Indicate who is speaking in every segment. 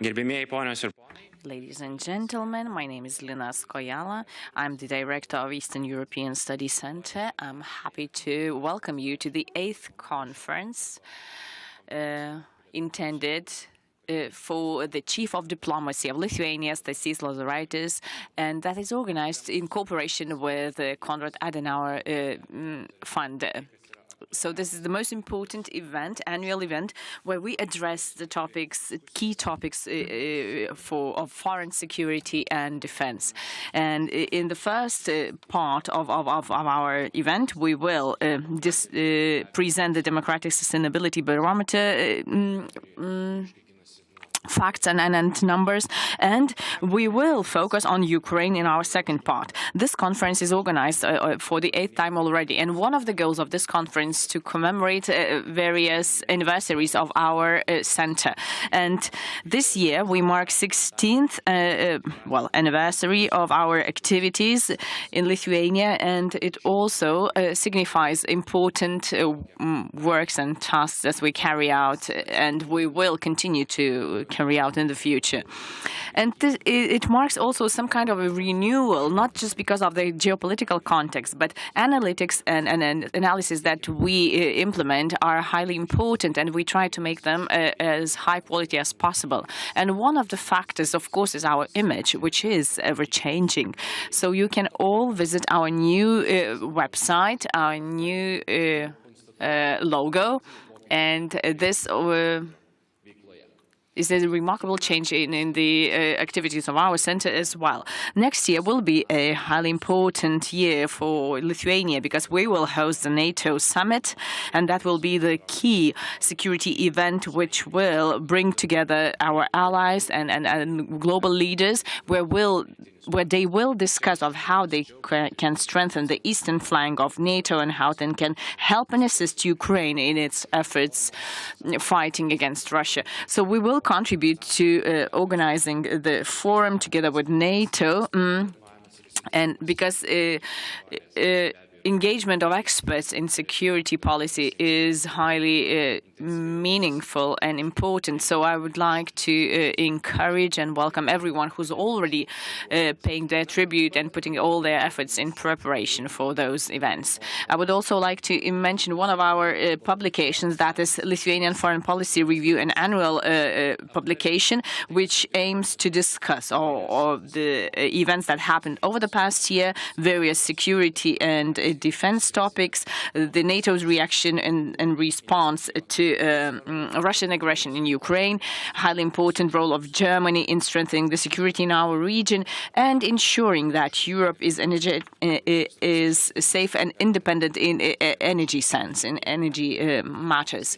Speaker 1: Ladies and gentlemen, my name is Linas Kojala. I'm the director of Eastern European Studies Center. I'm happy to welcome you to the 8th conference intended for the Chief of Diplomacy of Lithuania, Stasys Lozoraitis, and that is organized in cooperation with the Konrad Adenauer Fund. So this is the most important event, annual event, where we address the topics, key topics of foreign security and defense. And in the first part of our event, we will present the Democratic Sustainability Barometer facts and numbers, and we will focus on Ukraine in our second part. This conference is organized for the 8th time already, and one of the goals of this conference to commemorate various anniversaries of our center. And this year we mark 16th anniversary of our activities in Lithuania, and it also signifies important works and tasks that we carry out, and we will continue to carry out in the future. And it marks also some kind of a renewal, not just because of the geopolitical context, but analytics and analysis that we implement are highly important, and we try to make them as high quality as possible. And one of the factors, of course, is our image, which is ever-changing. So you can all visit our new website, our new logo, and this is a remarkable change in the activities of our center as well. Next year will be a highly important year for Lithuania because we will host the NATO summit, and that will be the key security event which will bring together our allies and global leaders, where they will discuss of how they can strengthen the eastern flank of NATO and how they can help and assist Ukraine in its efforts fighting against Russia. So we will contribute to organizing the forum together with NATO, and because engagement of experts in security policy is highly meaningful and important. So I would like to encourage and welcome everyone who's already paying their tribute and putting all their efforts in preparation for those events. I would also like to mention one of our publications, that is Lithuanian Foreign Policy Review, an annual publication which aims to discuss all of the events that happened over the past year, various security and defense topics, the NATO's reaction and response to Russian aggression in Ukraine, highly important role of Germany in strengthening the security in our region, and ensuring that Europe is safe and independent in energy sense, in energy matters.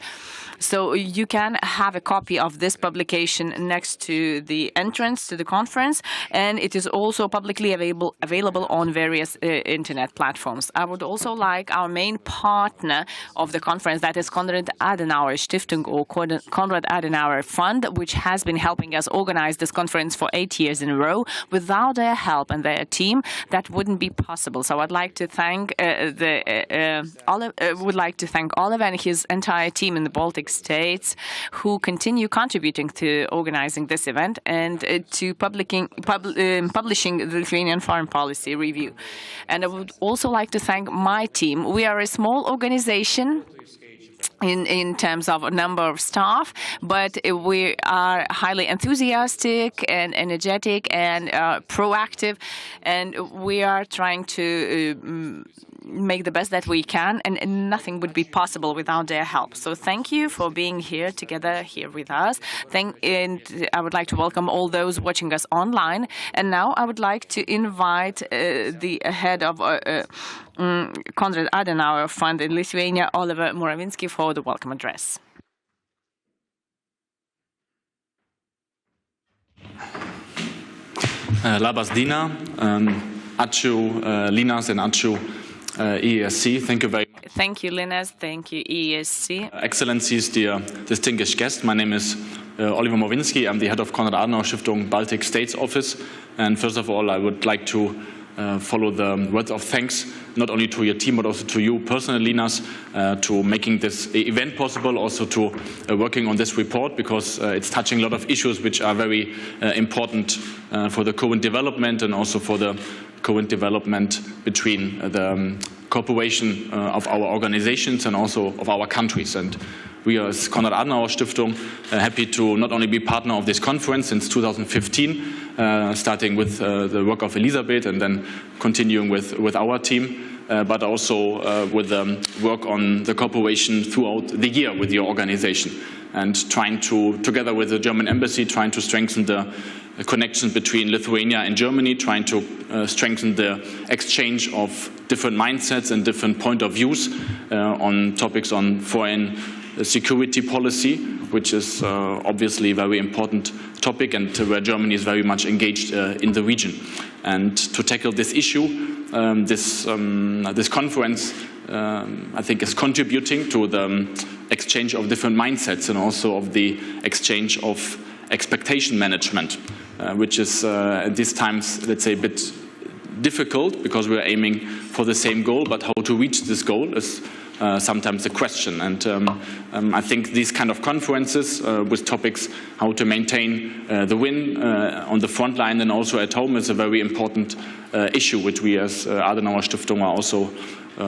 Speaker 1: So you can have a copy of this publication next to the entrance to the conference, and it is also publicly available on various internet platforms. I would also like our main partner of the conference, that is Konrad Adenauer Stiftung, or Konrad Adenauer Fund, which has been helping us organize this conference for 8 years in a row. Without their help and their team, that wouldn't be possible. So I'd like to thank Oliver and his entire team in the Baltic States, who continue contributing to organizing this event and to publishing the Lithuanian Foreign Policy Review. And I would also like to thank my team. We are a small organization in terms of number of staff, but we are highly enthusiastic and energetic and proactive, and we are trying to make the best that we can, and nothing would be possible without their help. So thank you for being here together here with us. And I would like to welcome all those watching us online. And now I would like to invite the head of Konrad Adenauer Fund in Lithuania, Oliver Moravinsky, for the welcome address.
Speaker 2: Labas Dina, ačiū Linas and ačiū EESC. Thank you very much.
Speaker 1: Thank you, Linas. Thank you, EESC.
Speaker 2: Excellencies, dear distinguished guests. My name is Oliver Morawinsky. I'm the head of Konrad Adenauer Stiftung Baltic States Office. And first of all, I would like to follow the words of thanks, not only to your team, but also to you personally, Linas, to making this event possible, also to working on this report, because it's touching a lot of issues which are very important for the current development and also for the current development between the cooperation of our organizations and also of our countries. And we are, as Konrad Adenauer Stiftung, happy to not only be partner of this conference since 2015, starting with the work of Elisabeth and then continuing with our team, but also with work on the cooperation throughout the year with your organization, and trying to, together with the German embassy, trying to strengthen the connections between Lithuania and Germany, trying to strengthen the exchange of different mindsets and different point of views on topics on foreign security policy, which is obviously a very important topic and where Germany is very much engaged in the region. And to tackle this issue, this conference, I think, is contributing to the exchange of different mindsets and also of the exchange of expectation management, which is at these times, let's say, a bit difficult because we're aiming for the same goal, but how to reach this goal is sometimes a question. And I think these kind of conferences with topics how to maintain the win on the front line and also at home is a very important issue, which we as Adenauer Stiftung are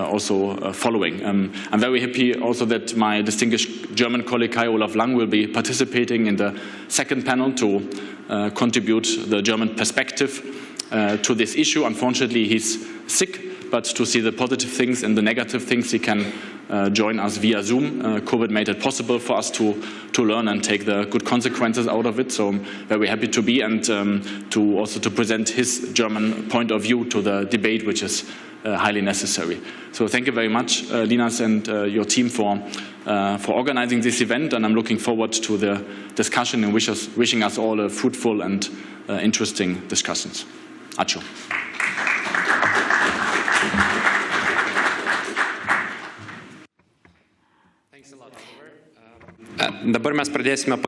Speaker 2: also following. I'm very happy also that my distinguished German colleague Kai Olaf Lang will be participating in the second panel to contribute the German perspective to this issue. Unfortunately, he's sick, but to see the positive things and the negative things, he can join us via Zoom. COVID made it possible for us to learn and take the good consequences out of it. So I'm very happy to be and to also to present his German point of view to the debate, which is highly necessary. So thank you very much, Linas and your team for organizing this event. And I'm looking forward to the discussion and wishing us all a fruitful and interesting discussions. Ačiū.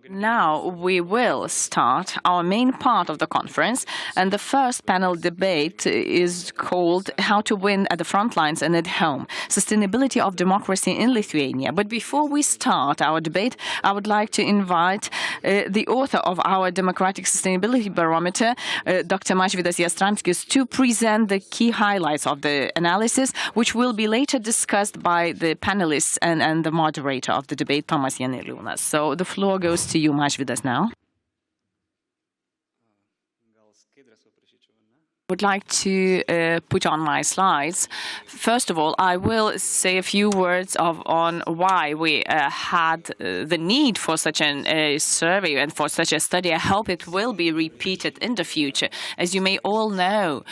Speaker 1: Now we will start our main part of the conference, and the first panel debate is called How to Win at the Front Lines and at Home, Sustainability of Democracy in Lithuania. But before we start our debate, I would like to invite the author of our Democratic Sustainability Barometer, Dr. Mažvydas Jastramskis, to present the key highlights of the analysis, which will be later discussed by the panelists and the moderator of the debate, Tomas Janeliūnas. So the floor goes to you, Mažvydas, now. I would like to put on my slides. First of all, I will say a few words on why we had the need for such a survey and for such a study. I hope it will be repeated in the future. As you may all know,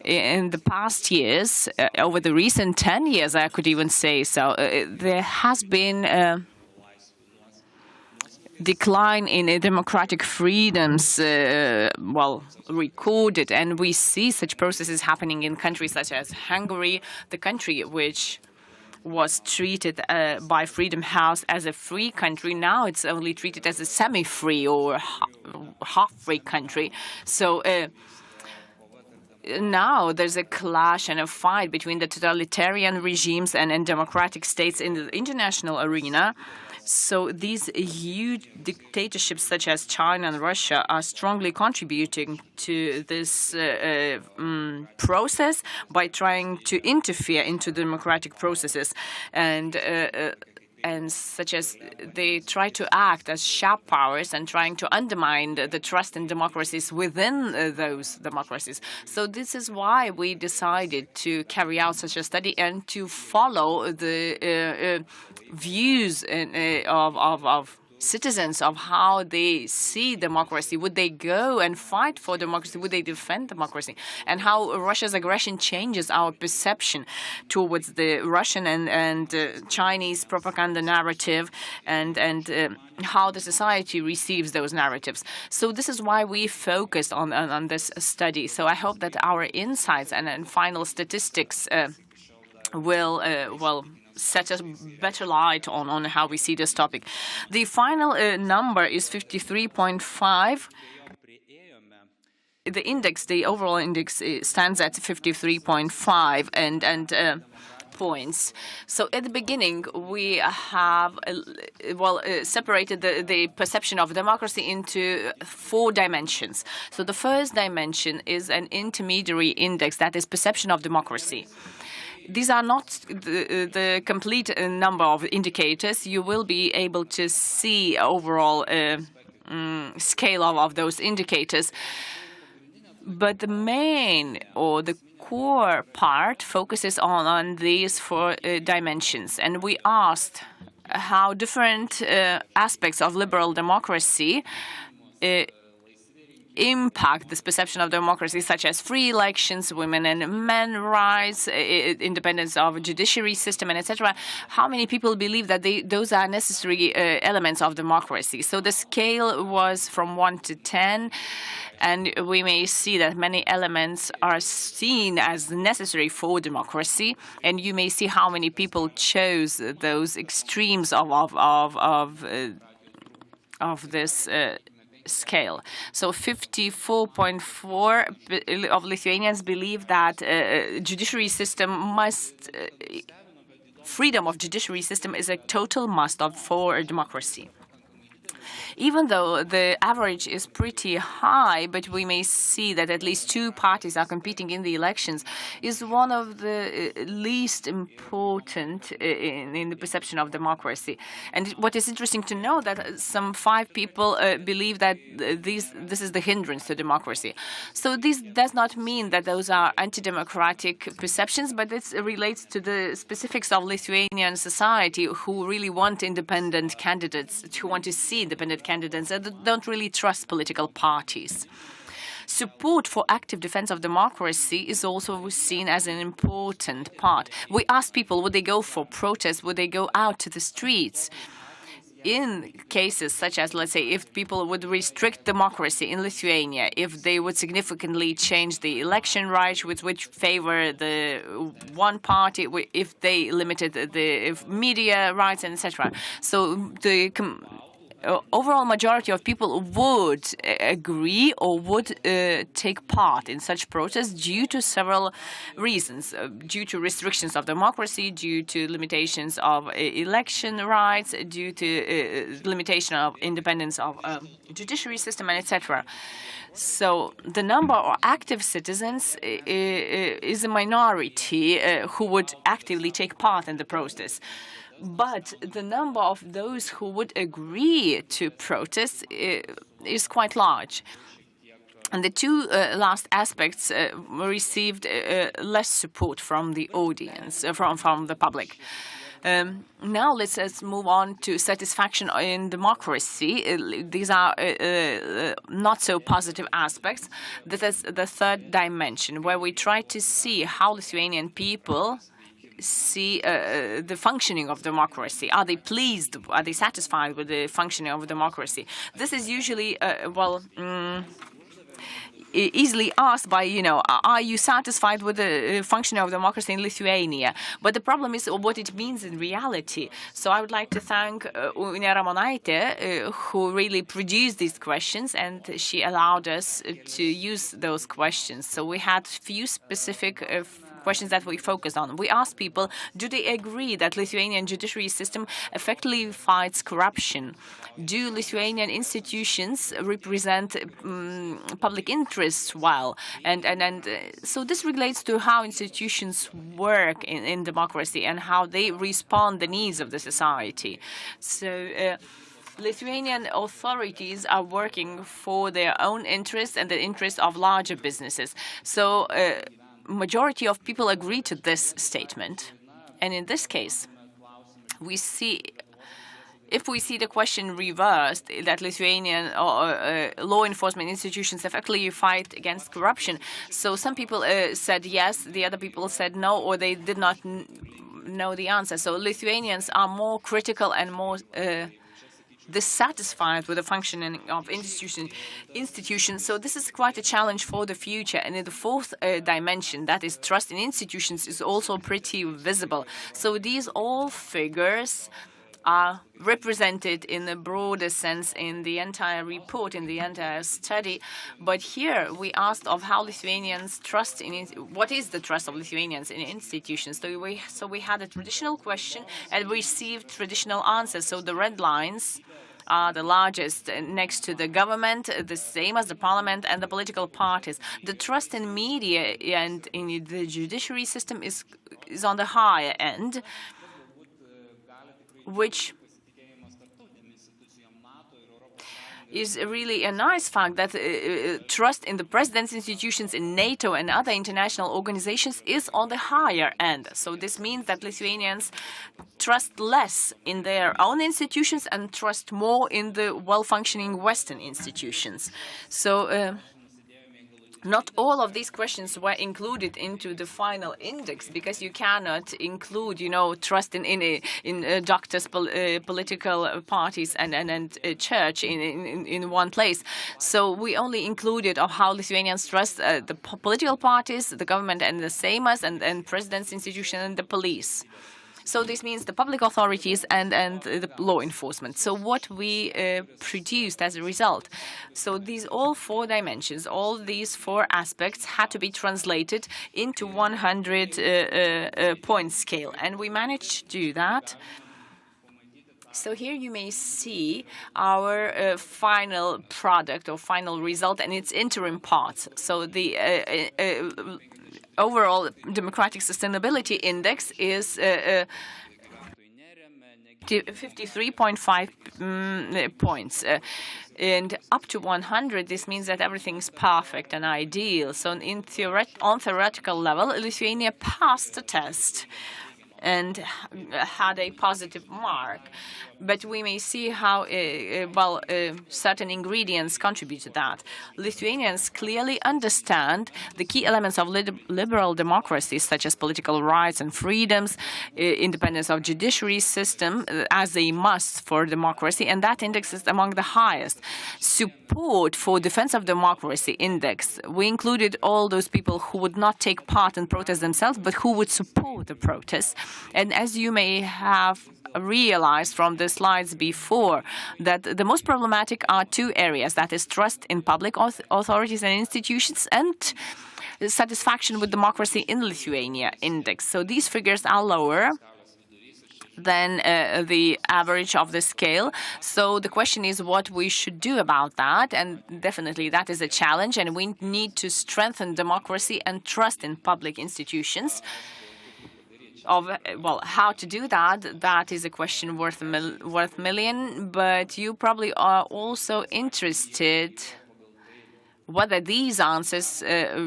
Speaker 1: in the past years, over the recent 10 years, I could even say so, there has been decline in democratic freedoms, recorded, and we see such processes happening in countries such as Hungary, the country which was treated by Freedom House as a free country. Now it's only treated as a semi-free or half-free country. So now there's a clash and a fight between the totalitarian regimes and democratic states in the international arena. So these huge dictatorships such as China and Russia are strongly contributing to this process by trying to interfere into democratic processes and such as they try to act as sharp powers and trying to undermine the trust in democracies within those democracies. So this is why we decided to carry out such a study and to follow the views of citizens of how they see democracy. Would they go and fight for democracy? Would they defend democracy? And how Russia's aggression changes our perception towards the Russian and Chinese propaganda narrative and how the society receives those narratives. So this is why we focused on this study. So I hope that our insights and final statistics will set a better light on how we see this topic. The final number is 53.5. the index, the overall index, stands at 53.5 and points. So at the beginning, we have separated the perception of democracy into 4 dimensions. So the first dimension is an intermediary index, that is perception of democracy. These are not the complete number of indicators. You will be able to see overall scale of those indicators. But the main or the core part focuses on these 4 dimensions. And we asked how different aspects of liberal democracy impact this perception of democracy, such as free elections, women and men rights, independence of judiciary system, and etc. How many people believe that those are necessary elements of democracy? So the scale was from 1 to 10, and we may see that many elements are seen as necessary for democracy, and you may see how many people chose those extremes of this scale. So 54.4% of Lithuanians believe that freedom of judiciary system is a total must for democracy. Even though the average is pretty high, but we may see that at least 2 parties are competing in the elections, is one of the least important in the perception of democracy. And what is interesting to know that some 5 people believe that this is the hindrance to democracy. So this does not mean that those are anti-democratic perceptions, but it relates to the specifics of Lithuanian society, who really want independent candidates, who want to see independent candidates that don't really trust political parties. Support for active defense of democracy is also seen as an important part. We asked people, would they go for protests? Would they go out to the streets? In cases such as, let's say, if people would restrict democracy in Lithuania, if they would significantly change the election rights, which favor the one party, if they limited the media rights, etc. So the overall majority of people would agree or would take part in such protests due to several reasons, due to restrictions of democracy, due to limitations of election rights, due to limitation of independence of judiciary system, and etc. So the number of active citizens is a minority who would actively take part in the protest. But the number of those who would agree to protest is quite large. And the 2 last aspects received less support from the audience, from the public. Now let's move on to satisfaction in democracy. These are not so positive aspects. This is the 3rd dimension, where we try to see how Lithuanian people see the functioning of democracy. Are they pleased? Are they satisfied with the functioning of democracy? This is usually, easily asked by, are you satisfied with the functioning of democracy in Lithuania? But the problem is what it means in reality. So I would like to thank Ugne Ramonaitė, who really produced these questions, and she allowed us to use those questions. So we had few specific questions that we focused on. We asked people, do they agree that Lithuanian judiciary system effectively fights corruption? Do Lithuanian institutions represent public interests well? And so this relates to how institutions work in democracy and how they respond to the needs of the society. So Lithuanian authorities are working for their own interests and the interests of larger businesses. So majority of people agree to this statement. And in this case, we see, if we see the question reversed, that Lithuanian law enforcement institutions effectively fight against corruption. So some people said yes, the other people said no, or they did not know the answer. So Lithuanians are more critical and more dissatisfied with the functioning of institutions. So this is quite a challenge for the future. And in the 4th dimension, that is trust in institutions, is also pretty visible. So these all figures are represented in a broader sense in the entire report, in the entire study. But here we asked of how Lithuanians trust in what is the trust of Lithuanians in institutions. So we had a traditional question and received traditional answers. So the red lines are the largest next to the government, the same as the parliament and the political parties. The trust in media and in the judiciary system is on the higher end, which is really a nice fact that trust in the president's institutions in NATO and other international organizations is on the higher end. So this means that Lithuanians trust less in their own institutions and trust more in the well-functioning Western institutions. So not all of these questions were included into the final index because you cannot include, trust in doctors, political parties, and church in one place. So we only included of how Lithuanians trust the political parties, the government, and the Seimas, and president's institution, and the police. So this means the public authorities and the law enforcement. So what we produced as a result. So these all 4 dimensions, all these 4 aspects had to be translated into 100-point scale. And we managed to do that. So here you may see our final product or final result and its interim parts. So the overall democratic sustainability index is 53.5 points. And up to 100, this means that everything's perfect and ideal. So on theoretical level, Lithuania passed the test and had a positive mark. But we may see how certain ingredients contribute to that. Lithuanians clearly understand the key elements of liberal democracy, such as political rights and freedoms, independence of judiciary system, as a must for democracy, and that index is among the highest. Support for defense of democracy index. We included all those people who would not take part in protests themselves, but who would support the protests. And as you may have realized from the slides before, that the most problematic are 2 areas, that is trust in public authorities and institutions and satisfaction with democracy in Lithuania index. So these figures are lower than the average of the scale. So the question is what we should do about that, and definitely that is a challenge, and we need to strengthen democracy and trust in public institutions. How to do that, that is a question worth million, but you probably are also interested whether these answers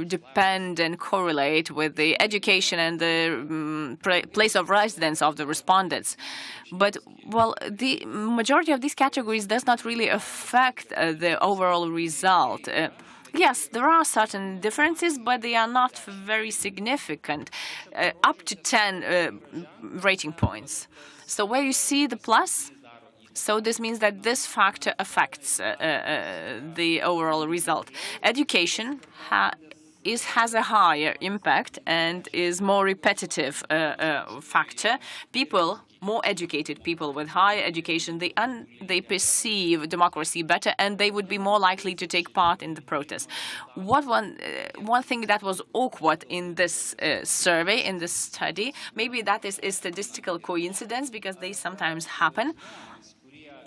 Speaker 1: depend and correlate with the education and the place of residence of the respondents. But, the majority of these categories does not really affect the overall result. Yes, there are certain differences, but they are not very significant, up to 10 rating points. So where you see the plus, so this means that this factor affects the overall result. Education has a higher impact and is more repetitive factor. More educated people with higher education, they perceive democracy better, and they would be more likely to take part in the protest. One thing that was awkward in this survey, in this study, maybe that is a statistical coincidence because they sometimes happen.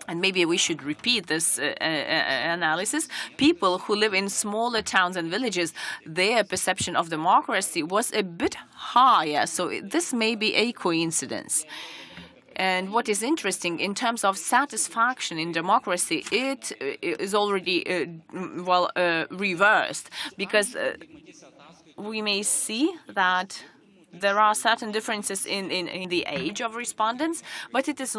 Speaker 1: And maybe we should repeat this analysis. People who live in smaller towns and villages, their perception of democracy was a bit higher. So this may be a coincidence. And what is interesting, in terms of satisfaction in democracy, it is already, reversed, because we may see that there are certain differences in the age of respondents, but it is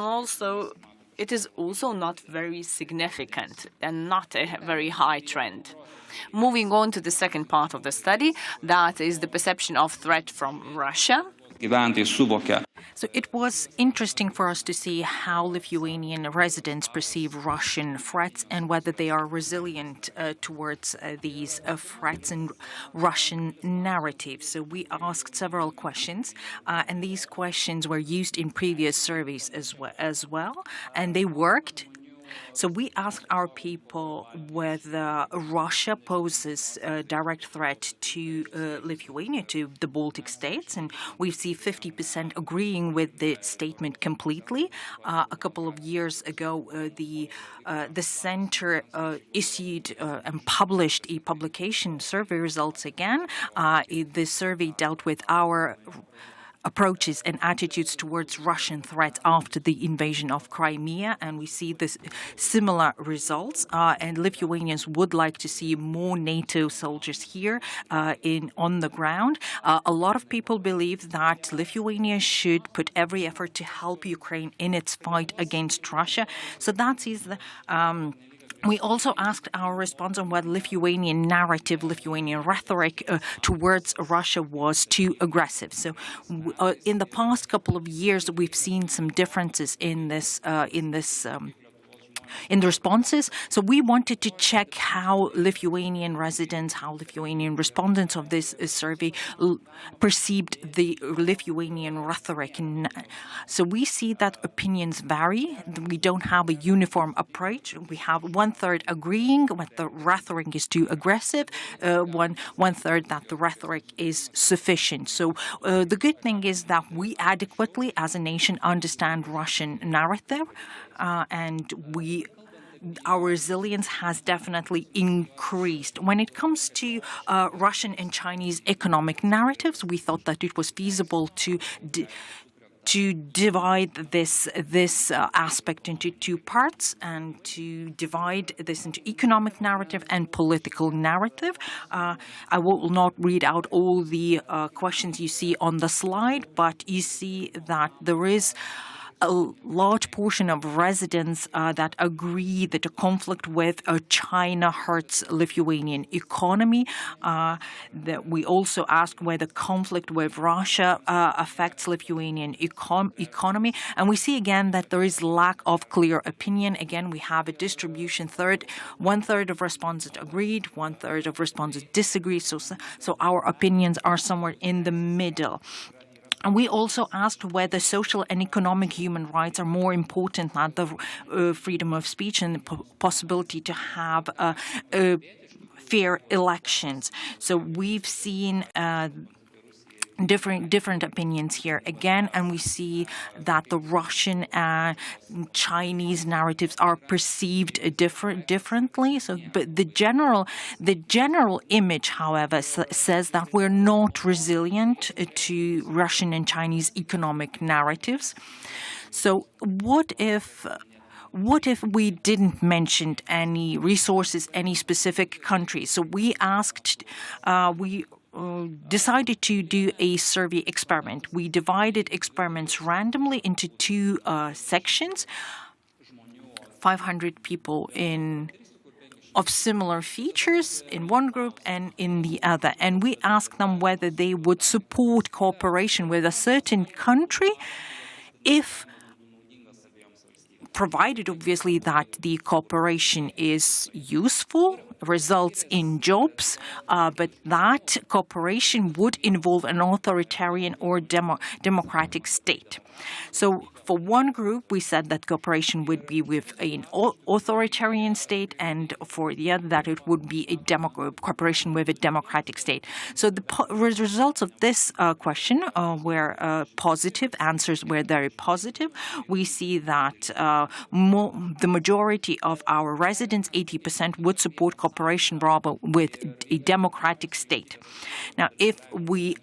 Speaker 1: also not very significant and not a very high trend. Moving on to the second part of the study, that is the perception of threat from Russia.
Speaker 3: So it was interesting for us to see how Lithuanian residents perceive Russian threats and whether they are resilient towards these threats and Russian narratives. So we asked several questions, and these questions were used in previous surveys as well, and they worked. So we asked our people whether Russia poses a direct threat to Lithuania, to the Baltic states, and we see 50% agreeing with the statement completely. A couple of years ago, the center issued and published a publication, survey results again. The survey dealt with our approaches and attitudes towards Russian threats after the invasion of Crimea, and we see this similar results. And Lithuanians would like to see more NATO soldiers here on the ground. A lot of people believe that Lithuania should put every effort to help Ukraine in its fight against Russia. So that is the. We also asked our response on whether Lithuanian narrative, Lithuanian rhetoric towards Russia was too aggressive. So, in the past couple of years, we've seen some differences in the responses. So we wanted to check how Lithuanian residents, how Lithuanian respondents of this survey perceived the Lithuanian rhetoric. So we see that opinions vary. We don't have a uniform approach. We have 1/3 agreeing that the rhetoric is too aggressive, 1/3 that the rhetoric is sufficient. So the good thing is that we adequately, as a nation, understand Russian narrative, and our resilience has definitely increased. When it comes to Russian and Chinese economic narratives, we thought that it was feasible to divide this aspect into two parts and to divide this into economic narrative and political narrative. I will not read out all the questions you see on the slide, but you see that there is a large portion of residents that agree that a conflict with China hurts Lithuanian economy. That we also asked whether conflict with Russia affects Lithuanian economy. And we see again that there is lack of clear opinion. Again, we have a distribution 1/3 of respondents agreed, 1/3 of respondents disagreed. So our opinions are somewhere in the middle. And we also asked whether social and economic human rights are more important than the freedom of speech and the possibility to have fair elections. So we've seen different opinions here again, and we see that the Russian and Chinese narratives are perceived differently. So, but the general image, however, says that we're not resilient to Russian and Chinese economic narratives. So, what if we didn't mention any resources, any specific countries? So we asked, decided to do a survey experiment. We divided experiments randomly into two sections, 500 people of similar features in one group and in the other. And we asked them whether they would support cooperation with a certain country if provided, obviously, that the cooperation is useful, results in jobs, but that cooperation would involve an authoritarian or democratic state. So for one group, we said that cooperation would be with an authoritarian state, and for the other, that it would be a cooperation with a democratic state. So the results of this question were positive. Answers were very positive. We see that the majority of our residents, 80%, would support cooperation rather with a democratic state. Now, if we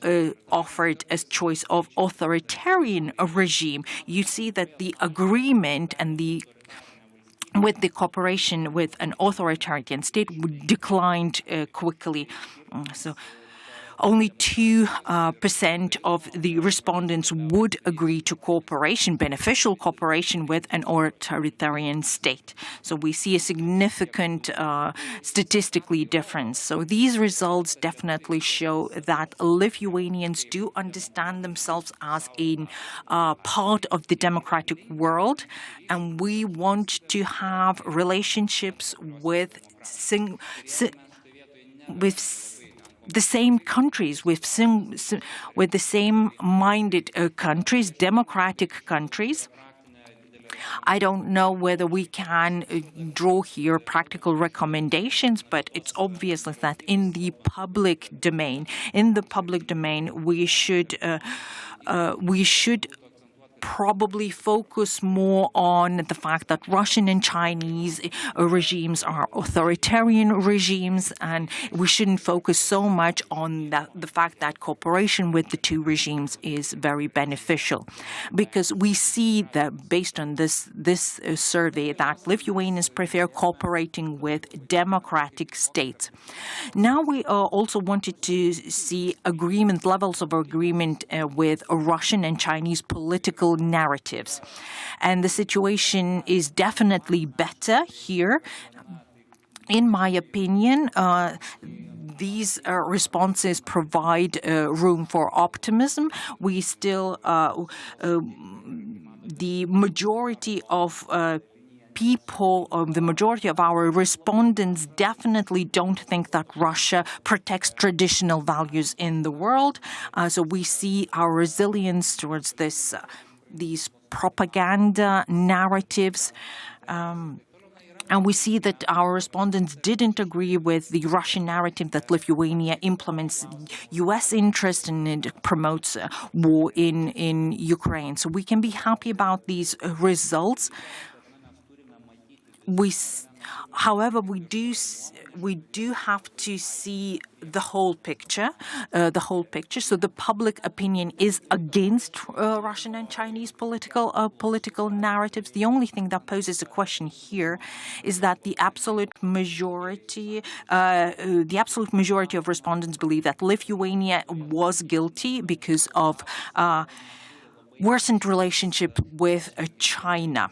Speaker 3: offered a choice of authoritarian regime, you see that the agreement and with the cooperation with an authoritarian state would decline quickly. So only 2% of the respondents would agree to cooperation, beneficial cooperation with an authoritarian state. So we see a significant statistically difference. So these results definitely show that Lithuanians do understand themselves as a part of the democratic world, and we want to have relationships with the same countries, with the same-minded countries, democratic countries. I don't know whether we can draw here practical recommendations, but it's obvious that in the public domain, we should probably focus more on the fact that Russian and Chinese regimes are authoritarian regimes, and we shouldn't focus so much on the fact that cooperation with the two regimes is very beneficial. Because we see that based on this survey that Lithuanians prefer cooperating with democratic states. Now we also wanted to see levels of agreement with Russian and Chinese political narratives. And the situation is definitely better here. In my opinion, these responses provide room for optimism. We still, the majority of the majority of our respondents definitely don't think that Russia protects traditional values in the world. So we see our resilience towards these propaganda narratives. And we see that our respondents didn't agree with the Russian narrative that Lithuania implements U.S. interest and it promotes war in Ukraine. So we can be happy about these results. However, we do have to see the whole picture. So the public opinion is against Russian and Chinese political narratives. The only thing that poses a question here is that the absolute majority of respondents believe that Lithuania was guilty because of worsened relationship with China.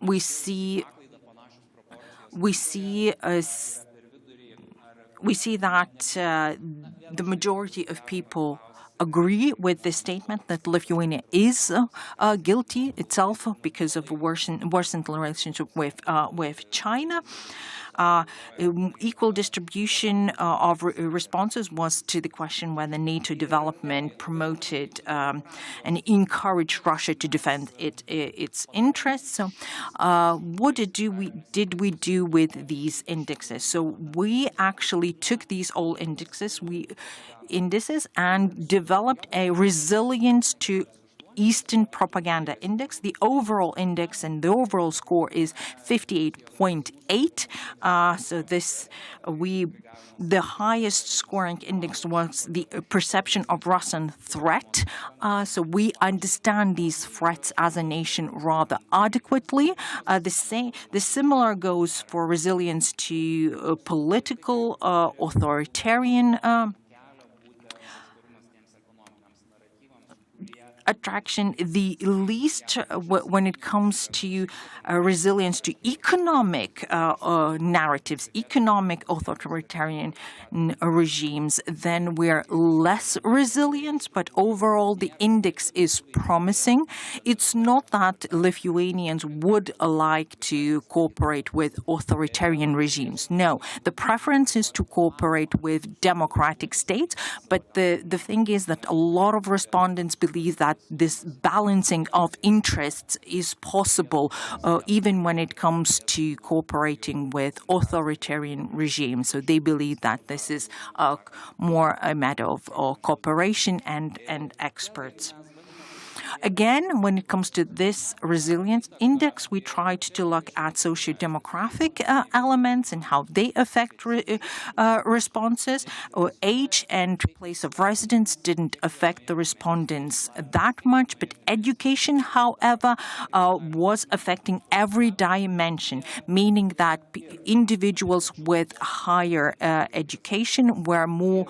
Speaker 3: We see that the majority of people agree with the statement that Lithuania is guilty itself because of worsened relationship with China. Equal distribution of responses was to the question whether NATO development promoted and encouraged Russia to defend its interests. So what did we do with these indexes? So we actually took these all indices and developed a resilience to Eastern Propaganda Index. The overall index and the overall score is 58.8. So the highest scoring index was the perception of Russian threat. So we understand these threats as a nation rather adequately. The similar goes for resilience to political authoritarian attraction. The least when it comes to resilience to economic narratives, economic authoritarian regimes, then we're less resilient, but overall the index is promising. It's not that Lithuanians would like to cooperate with authoritarian regimes. No, the preference is to cooperate with democratic states, but the thing is that a lot of respondents believe that this balancing of interests is possible even when it comes to cooperating with authoritarian regimes. So they believe that this is more a matter of cooperation and experts. Again, when it comes to this resilience index, we tried to look at socio-demographic elements and how they affect responses. Age and place of residence didn't affect the respondents that much, but education, however, was affecting every dimension, meaning that individuals with higher education were more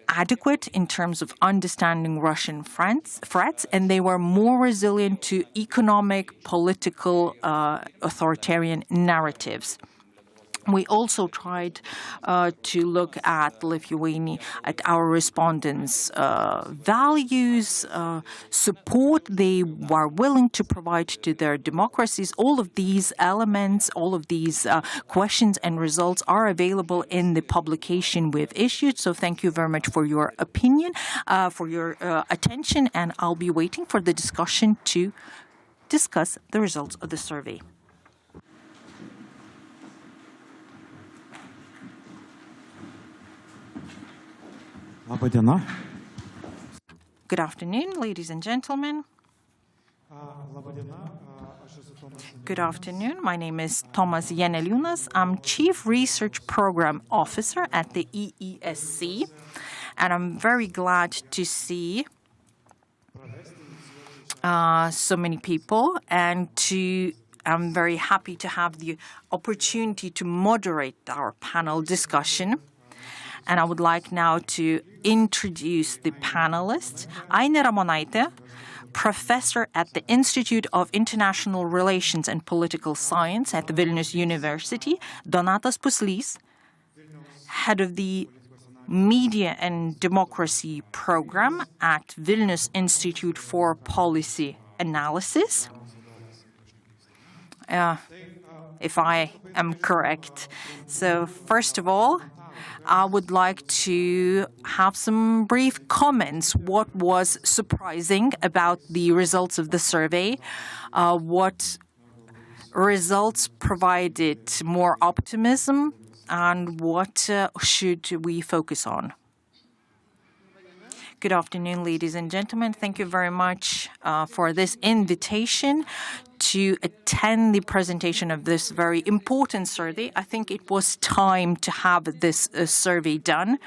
Speaker 3: adequate in terms of understanding Russian threats, and they were more resilient to economic, political, authoritarian narratives. We also tried to look at Lithuania, at our respondents' values, support they were willing to provide to their democracies. All of these elements, all of these questions and results are available in the publication we've issued. So thank you very much for your opinion, for your attention, and I'll be waiting for the discussion to discuss the results of the survey. Good afternoon, ladies and gentlemen. Good afternoon. My name is Tomas Janeliūnas. I'm Chief Research Program Officer at the EESC, and I'm very glad to see so many people, and I'm very happy to have the opportunity to moderate our panel discussion. And I would like now to introduce the panelists. Ainė Ramonaitė, professor at the Institute of International Relations and Political Science at the Vilnius University. Donatas Puslys, head of the Media and Democracy program at Vilnius Institute for Policy Analysis. If I am correct. So first of all, I would like to have some brief comments. What was surprising about the results of the survey? What results provided more optimism? And what should we focus on? Good afternoon, ladies and gentlemen. Thank you very much for this invitation to attend the presentation of this very important survey. I think it was time to have this survey done.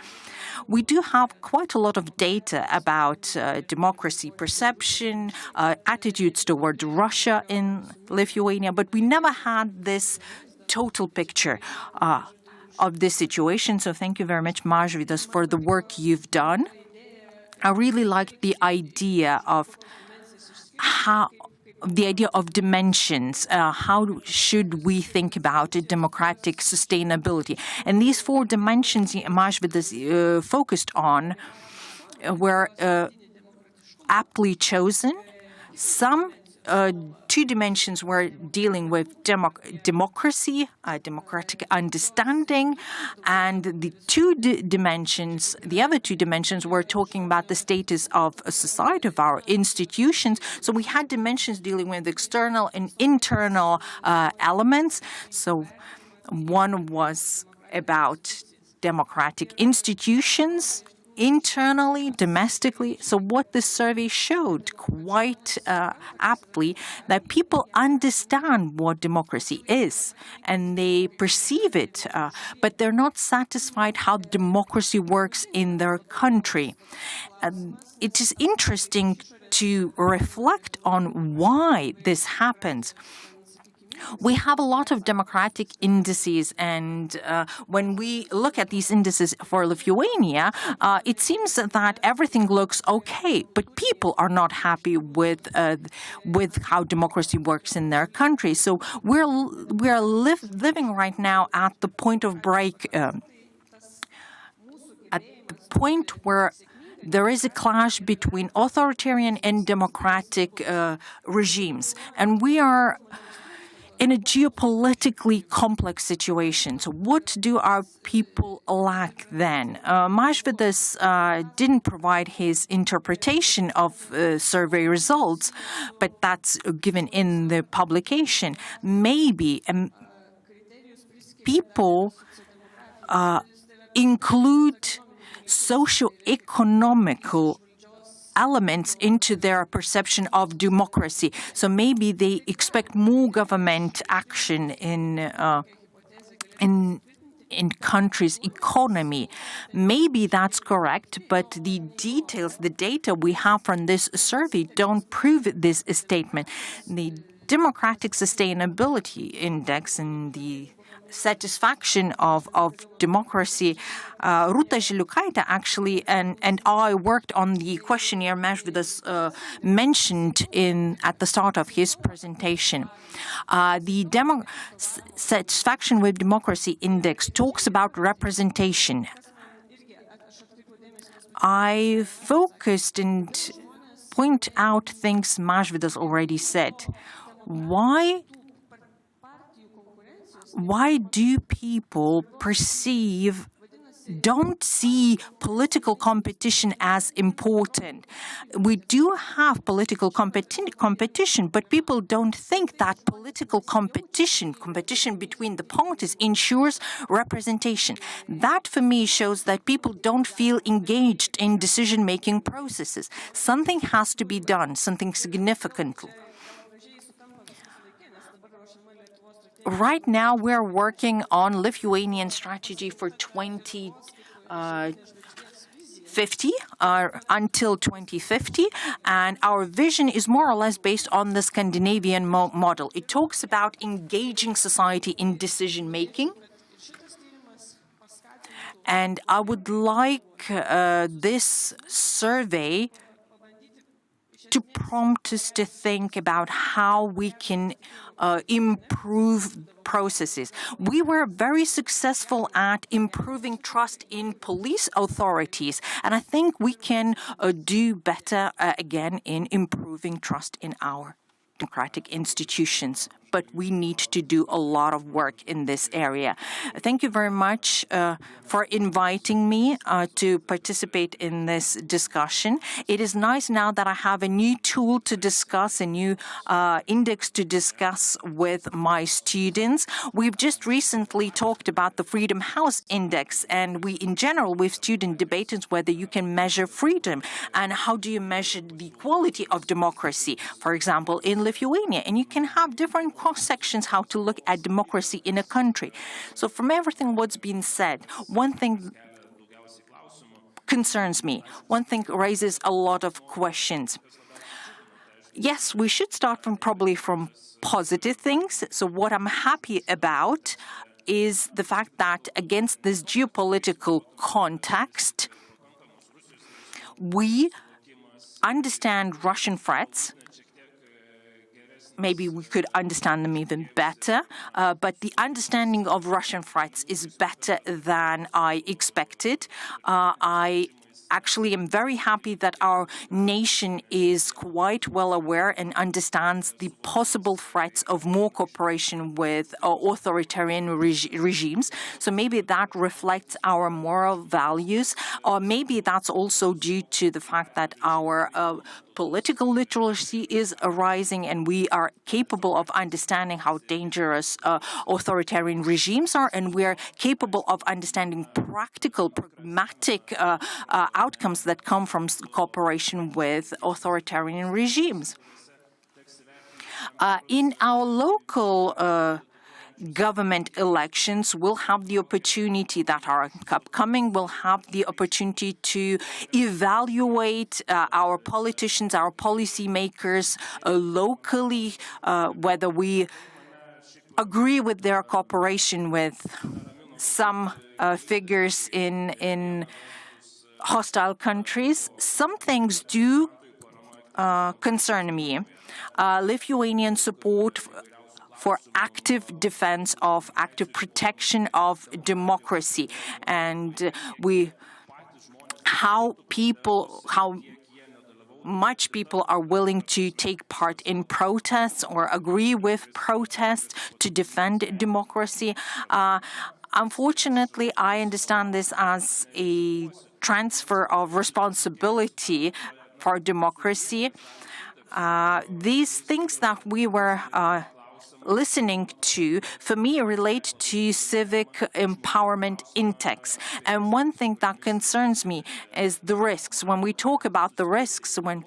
Speaker 3: We do have quite a lot of data about democracy perception, attitudes toward Russia in Lithuania, but we never had this total picture of this situation. So thank you very much, Mažvydas, for the work you've done. I really like the idea of dimensions. How should we think about democratic sustainability? And these four dimensions Mažvydas focused on were aptly chosen. Some two dimensions were dealing with democracy, democratic understanding, and the other two dimensions were talking about the status of a society, of our institutions. So we had dimensions dealing with external and internal elements. So one was about democratic institutions, internally, domestically. So what the survey showed quite aptly, that people understand what democracy is and they perceive it, but they're not satisfied how democracy works in their country. It is interesting to reflect on why this happens. We have a lot of democratic indices, and when we look at these indices for Lithuania, it seems that everything looks okay, but people are not happy with how democracy works in their country. So we're living right now at the point of break, at the point where there is a clash between authoritarian and democratic regimes, and we are in a geopolitically complex situation. So what do our people lack then? Mažvydas didn't provide his interpretation of survey results, but that's given in the publication. Maybe people include socio-economical elements into their perception of democracy. So maybe they expect more government action in countries' economy. Maybe that's correct, but the details, the data we have from this survey don't prove this statement. The Democratic Sustainability Index and the satisfaction of democracy, Ruta Žiliukaitė actually and I worked on the questionnaire Mažvydas mentioned at the start of his presentation. The Satisfaction with Democracy Index talks about representation. I focused and point out things Mažvydas already said. Why do people don't see political competition as important? We do have political competition, but people don't think that political competition between the parties ensures representation. That, for me, shows that people don't feel engaged in decision-making processes. Something has to be done, something significant. Right now, we're working on Lithuanian strategy for 2050 until 2050, and our vision is more or less based on the Scandinavian model. It talks about engaging society in decision-making. And I would like this survey to prompt us to think about how we can improve processes. We were very successful at improving trust in police authorities, and I think we can do better again in improving trust in our democratic institutions. But we need to do a lot of work in this area. Thank you very much for inviting me to participate in this discussion. It is nice now that I have a new tool to discuss, a new index to discuss with my students. We've just recently talked about the Freedom House Index, and in general, with student debated whether you can measure freedom and how do you measure the quality of democracy, for example, in Lithuania. And you can have different cross-sections how to look at democracy in a country. So from everything what's been said, one thing concerns me. One thing raises a lot of questions. Yes, we should start probably from positive things. So what I'm happy about is the fact that against this geopolitical context, we understand Russian threats. Maybe we could understand them even better, but the understanding of Russian threats is better than I expected. I actually am very happy that our nation is quite well aware and understands the possible threats of more cooperation with authoritarian regimes. So maybe that reflects our moral values, or maybe that's also due to the fact that our political literacy is arising and we are capable of understanding how dangerous authoritarian regimes are, and we are capable of understanding practical, pragmatic outcomes that come from cooperation with authoritarian regimes. In our local government elections, we'll have the opportunity that are upcoming, we'll have the opportunity to evaluate our politicians, our policymakers locally, whether we agree with their cooperation with some figures in hostile countries. Some things do concern me. Lithuanian support for active defense of, active protection of democracy, and how much people are willing to take part in protests or agree with protests to defend democracy. Unfortunately, I understand this as a transfer of responsibility for democracy. These things that we were listening to, for me, relate to civic empowerment index. And one thing that concerns me is the risks. When we talk about the risks, when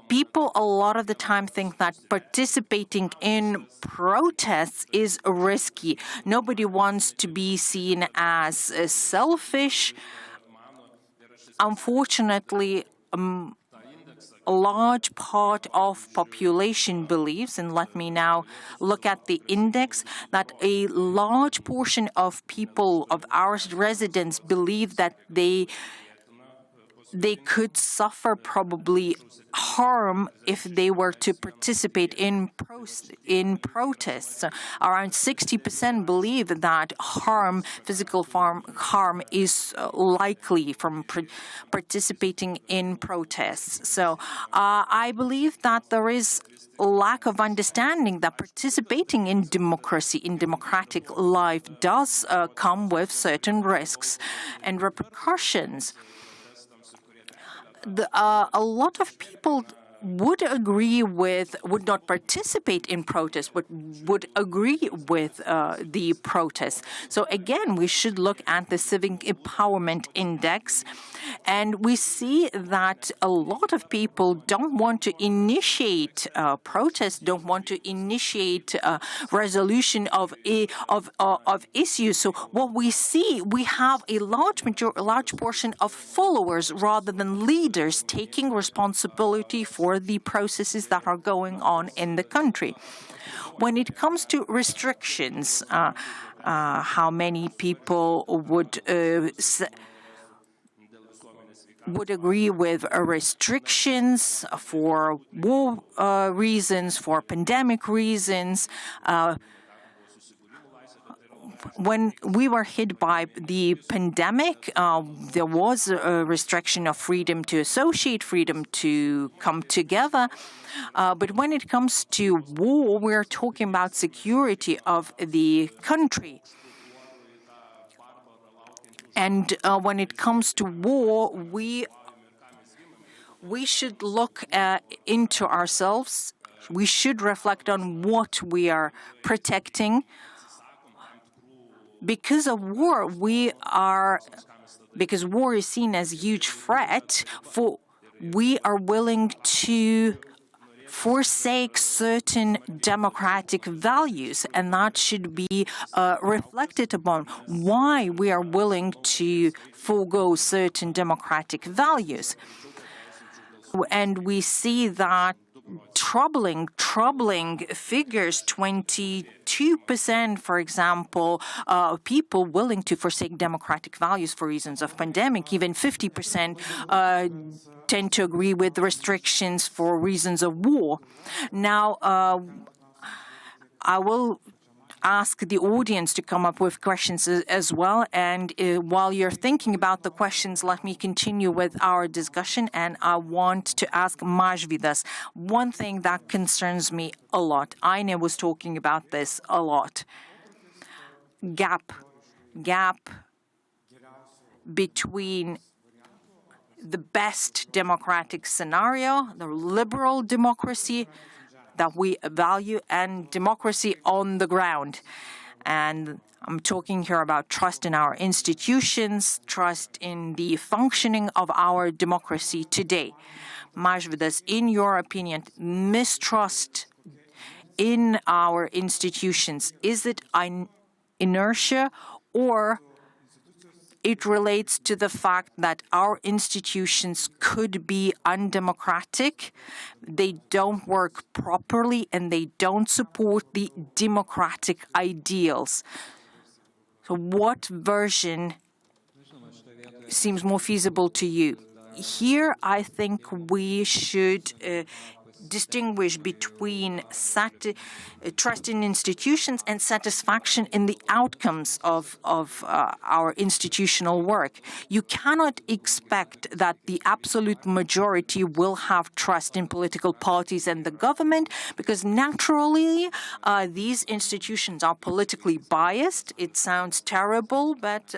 Speaker 3: people a lot of the time think that participating in protests is risky. Nobody wants to be seen as selfish. Unfortunately, a large part of population believes, and let me now look at the index, that a large portion of people, of our residents, believe that they could suffer probably harm if they were to participate in protests. Around 60% believe that physical harm is likely from participating in protests. So I believe that there is a lack of understanding that participating in democracy, in democratic life, does come with certain risks and repercussions. A lot of people would not participate in protests, but would agree with the protests. So again, we should look at the civic empowerment index, and we see that a lot of people don't want to initiate protests, don't want to initiate resolution of issues. So what we see, we have a large portion of followers rather than leaders taking responsibility for the processes that are going on in the country. When it comes to restrictions, how many people would agree with restrictions for war reasons, for pandemic reasons? When we were hit by the pandemic, there was a restriction of freedom to associate, freedom to come together. But when it comes to war, we're talking about security of the country. And when it comes to war, we should look into ourselves. We should reflect on what we are protecting. Because of war, because war is seen as a huge threat, we are willing to forsake certain democratic values, and that should be reflected upon why we are willing to forego certain democratic values. And we see that troubling figures, 22%, for example, people willing to forsake democratic values for reasons of pandemic. Even 50% tend to agree with restrictions for reasons of war. Now, I will ask the audience to come up with questions as well. And while you're thinking about the questions, let me continue with our discussion. And I want to ask Mažvydas one thing that concerns me a lot. Aine was talking about this a lot. Gap between the best democratic scenario, the liberal democracy that we value, and democracy on the ground. And I'm talking here about trust in our institutions, trust in the functioning of our democracy today. Mažvydas, in your opinion, mistrust in our institutions, is it an inertia, or it relates to the fact that our institutions could be undemocratic, they don't work properly, and they don't support the democratic ideals? So what version seems more feasible to you? Here, I think we should distinguish between trust in institutions and satisfaction in the outcomes of our institutional work. You cannot expect that the absolute majority will have trust in political parties and the government, because naturally these institutions are politically biased. It sounds terrible, but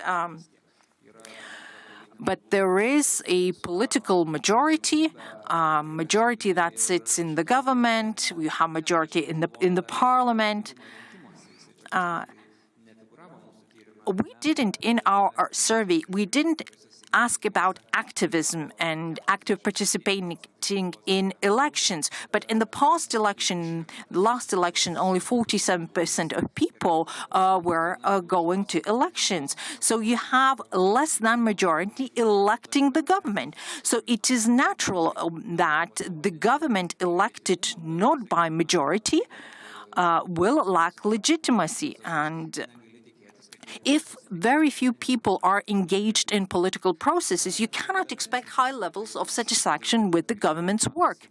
Speaker 3: But there is a political majority, that sits in the government. We have majority in the parliament. We didn't, in our survey, we didn't ask about activism and active participating in elections. But in the last election, only 47% of people were going to elections. So you have less than majority electing the government. So it is natural that the government elected not by majority will lack legitimacy. And if very few people are engaged in political processes, you cannot expect high levels of satisfaction with the government's work.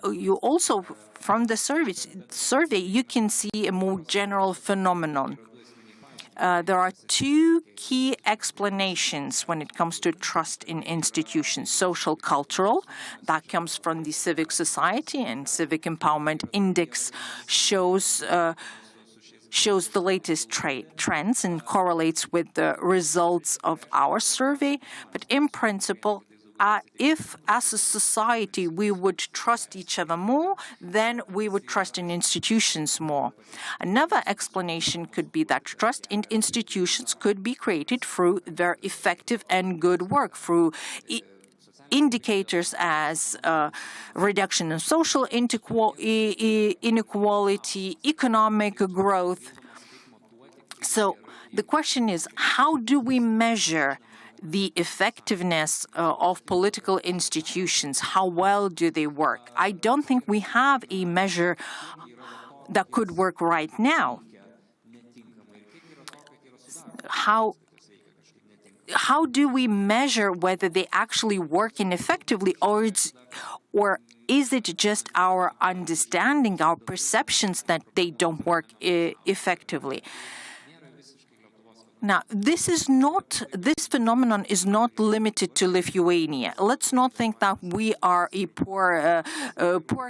Speaker 3: You also, from the survey, you can see a more general phenomenon. There are two key explanations when it comes to trust in institutions. Social cultural, that comes from the civic society, and civic empowerment index shows the latest trends and correlates with the results of our survey. But in principle, if as a society we would trust each other more, then we would trust in institutions more. Another explanation could be that trust in institutions could be created through their effective and good work, through indicators as reduction in social inequality, economic growth. So the question is, how do we measure the effectiveness of political institutions? How well do they work? I don't think we have a measure that could work right now. How do we measure whether they actually work effectively, or is it just our understanding, our perceptions that they don't work effectively? Now, this phenomenon is not limited to Lithuania. Let's not think that we are a poor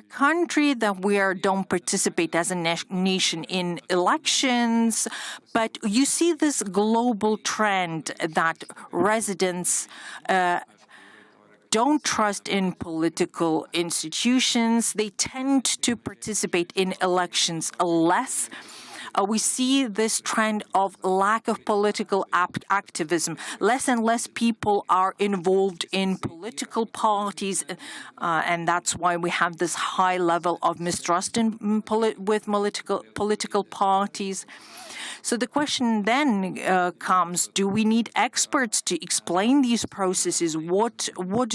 Speaker 3: country, that we don't participate as a nation in elections. But you see this global trend that residents don't trust in political institutions. They tend to participate in elections less. We see this trend of lack of political activism. Less and less people are involved in political parties, and that's why we have this high level of mistrust with political parties. So the question then comes, do we need experts to explain these processes? What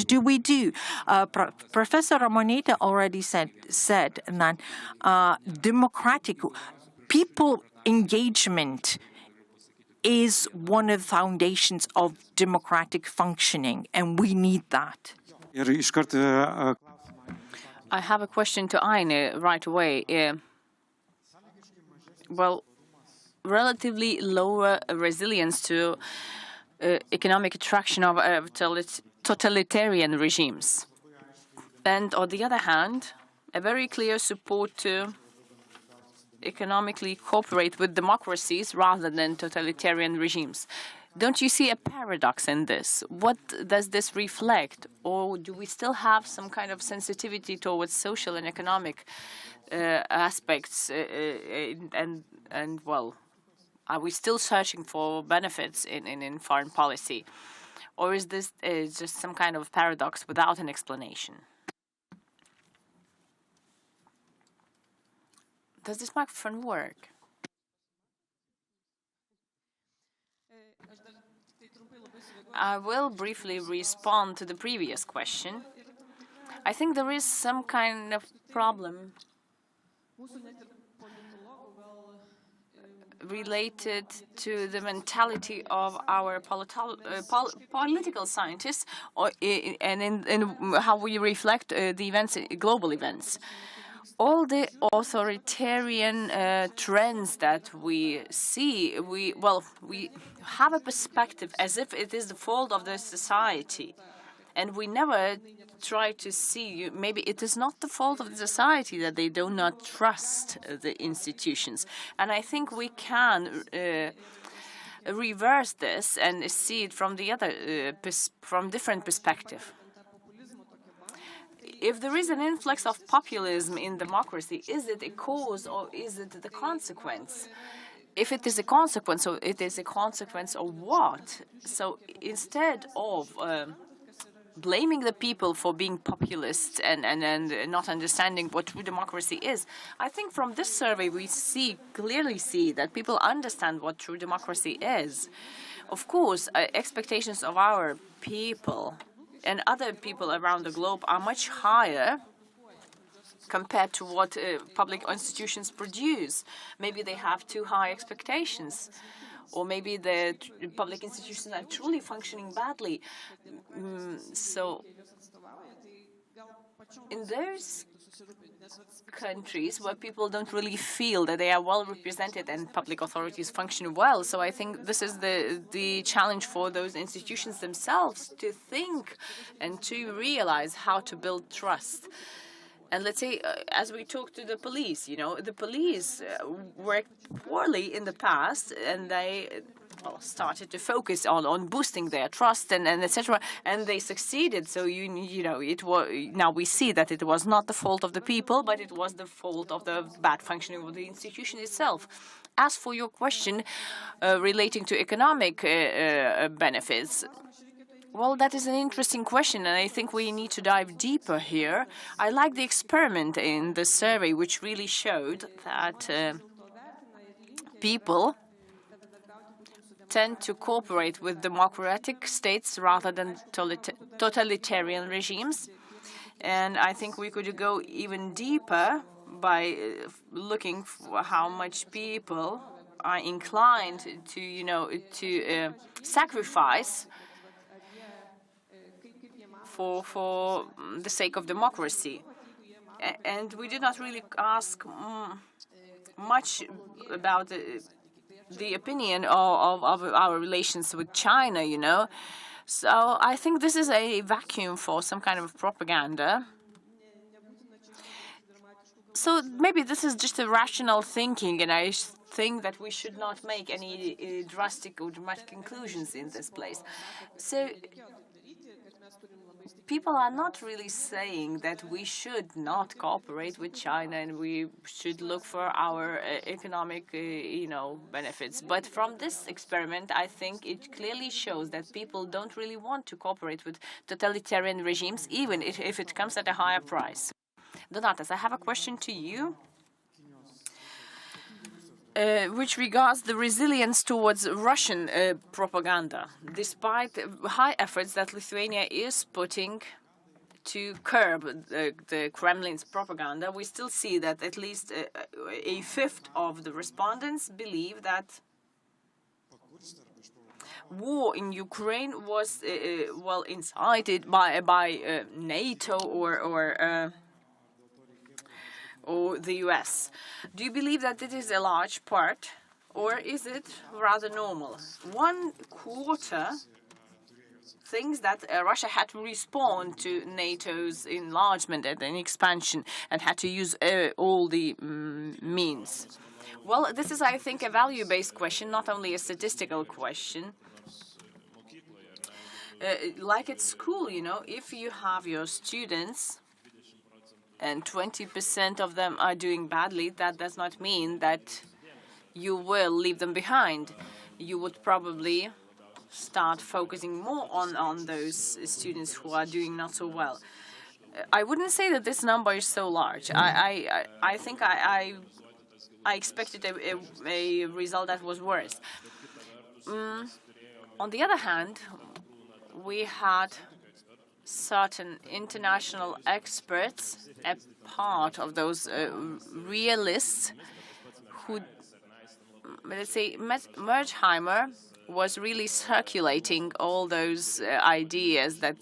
Speaker 3: do we do? Professor Ramoneta already said that democratic people engagement is one of the foundations of democratic functioning, and we need that.
Speaker 1: I have a question to Aine right away. Well, relatively lower resilience to economic attraction of totalitarian regimes. And on the other hand, a very clear support to economically cooperate with democracies rather than totalitarian regimes. Don't you see a paradox in this? What does this reflect? Or do we still have some kind of sensitivity towards social and economic aspects? And well, are we still searching for benefits in foreign policy? Or is this just some kind of paradox without an explanation? Does this microphone work? I will briefly respond to the previous question. I think there is some kind of problem related to the mentality of our political scientists, and in how we reflect the events, global events. All the authoritarian trends that we see, we have a perspective as if it is the fault of the society. And we never try to see, maybe it is not the fault of the society that they do not trust the institutions. And I think we can reverse this and see it from the other, from different perspective. If there is an influx of populism in democracy, is it a cause or is it the consequence? If it is a consequence, so it is a consequence of what? So instead of blaming the people for being populist and not understanding what true democracy is, I think from this survey we clearly see that people understand what true democracy is. Of course, expectations of our people and other people around the globe are much higher compared to what public institutions produce. Maybe they have too high expectations, or maybe the public institutions are truly functioning badly. So in those countries where people don't really feel that they are well represented and public authorities function well, so I think this is the challenge for those institutions themselves to think and to realize how to build trust. And let's say, as we talk to the police, the police worked poorly in the past, and they started to focus on boosting their trust and etc. And they succeeded. So it was, now we see that it was not the fault of the people, but it was the fault of the bad functioning of the institution itself. As for your question relating to economic benefits. Well, that is an interesting question, and I think we need to dive deeper here. I like the experiment in the survey, which really showed that people tend to cooperate with democratic states rather than totalitarian regimes. And I think we could go even deeper by looking for how much people are inclined to sacrifice for the sake of democracy. And we did not really ask much about the opinion of our relations with China, So I think this is a vacuum for some kind of propaganda. So maybe this is just a rational thinking, and I think that we should not make any drastic or dramatic conclusions in this place. So people are not really saying that we should not cooperate with China and we should look for our economic, benefits. But from this experiment, I think it clearly shows that people don't really want to cooperate with totalitarian regimes, even if it comes at a higher price. Donatas, I have a question to you, which regards the resilience towards Russian propaganda. Despite high efforts that Lithuania is putting to curb the Kremlin's propaganda, we still see that at least a fifth of the respondents believe that war in Ukraine was incited by NATO or the US. Do you believe that it is a large part, or is it rather normal? 1/4 thinks that Russia had to respond to NATO's enlargement and expansion and had to use all the means. Well, this is, I think, a value-based question, not only a statistical question. Like at school, if you have your students and 20% of them are doing badly, that does not mean that you will leave them behind. You would probably start focusing more on those students who are doing not so well. I wouldn't say that this number is so large. I think I expected a result that was worse. On the other hand, we had certain international experts, a part of those realists who, let's say, Mersheimer was really circulating all those ideas that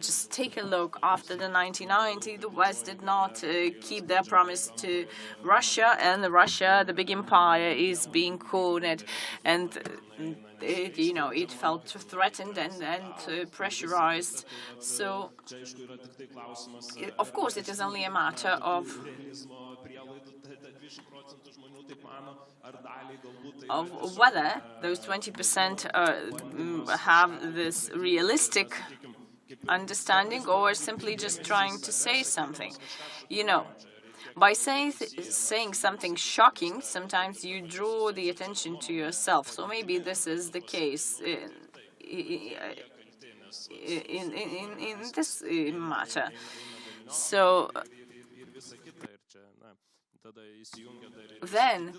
Speaker 1: just take a look. After the 1990s, the West did not keep their promise to Russia, and Russia, the big empire, is being cornered, and it felt threatened and pressurized. So, of course, it is only a matter of of whether those 20% have this realistic understanding or simply just trying to say something. You know, by saying something shocking, sometimes you draw the attention to yourself. So maybe this is the case in this matter. So then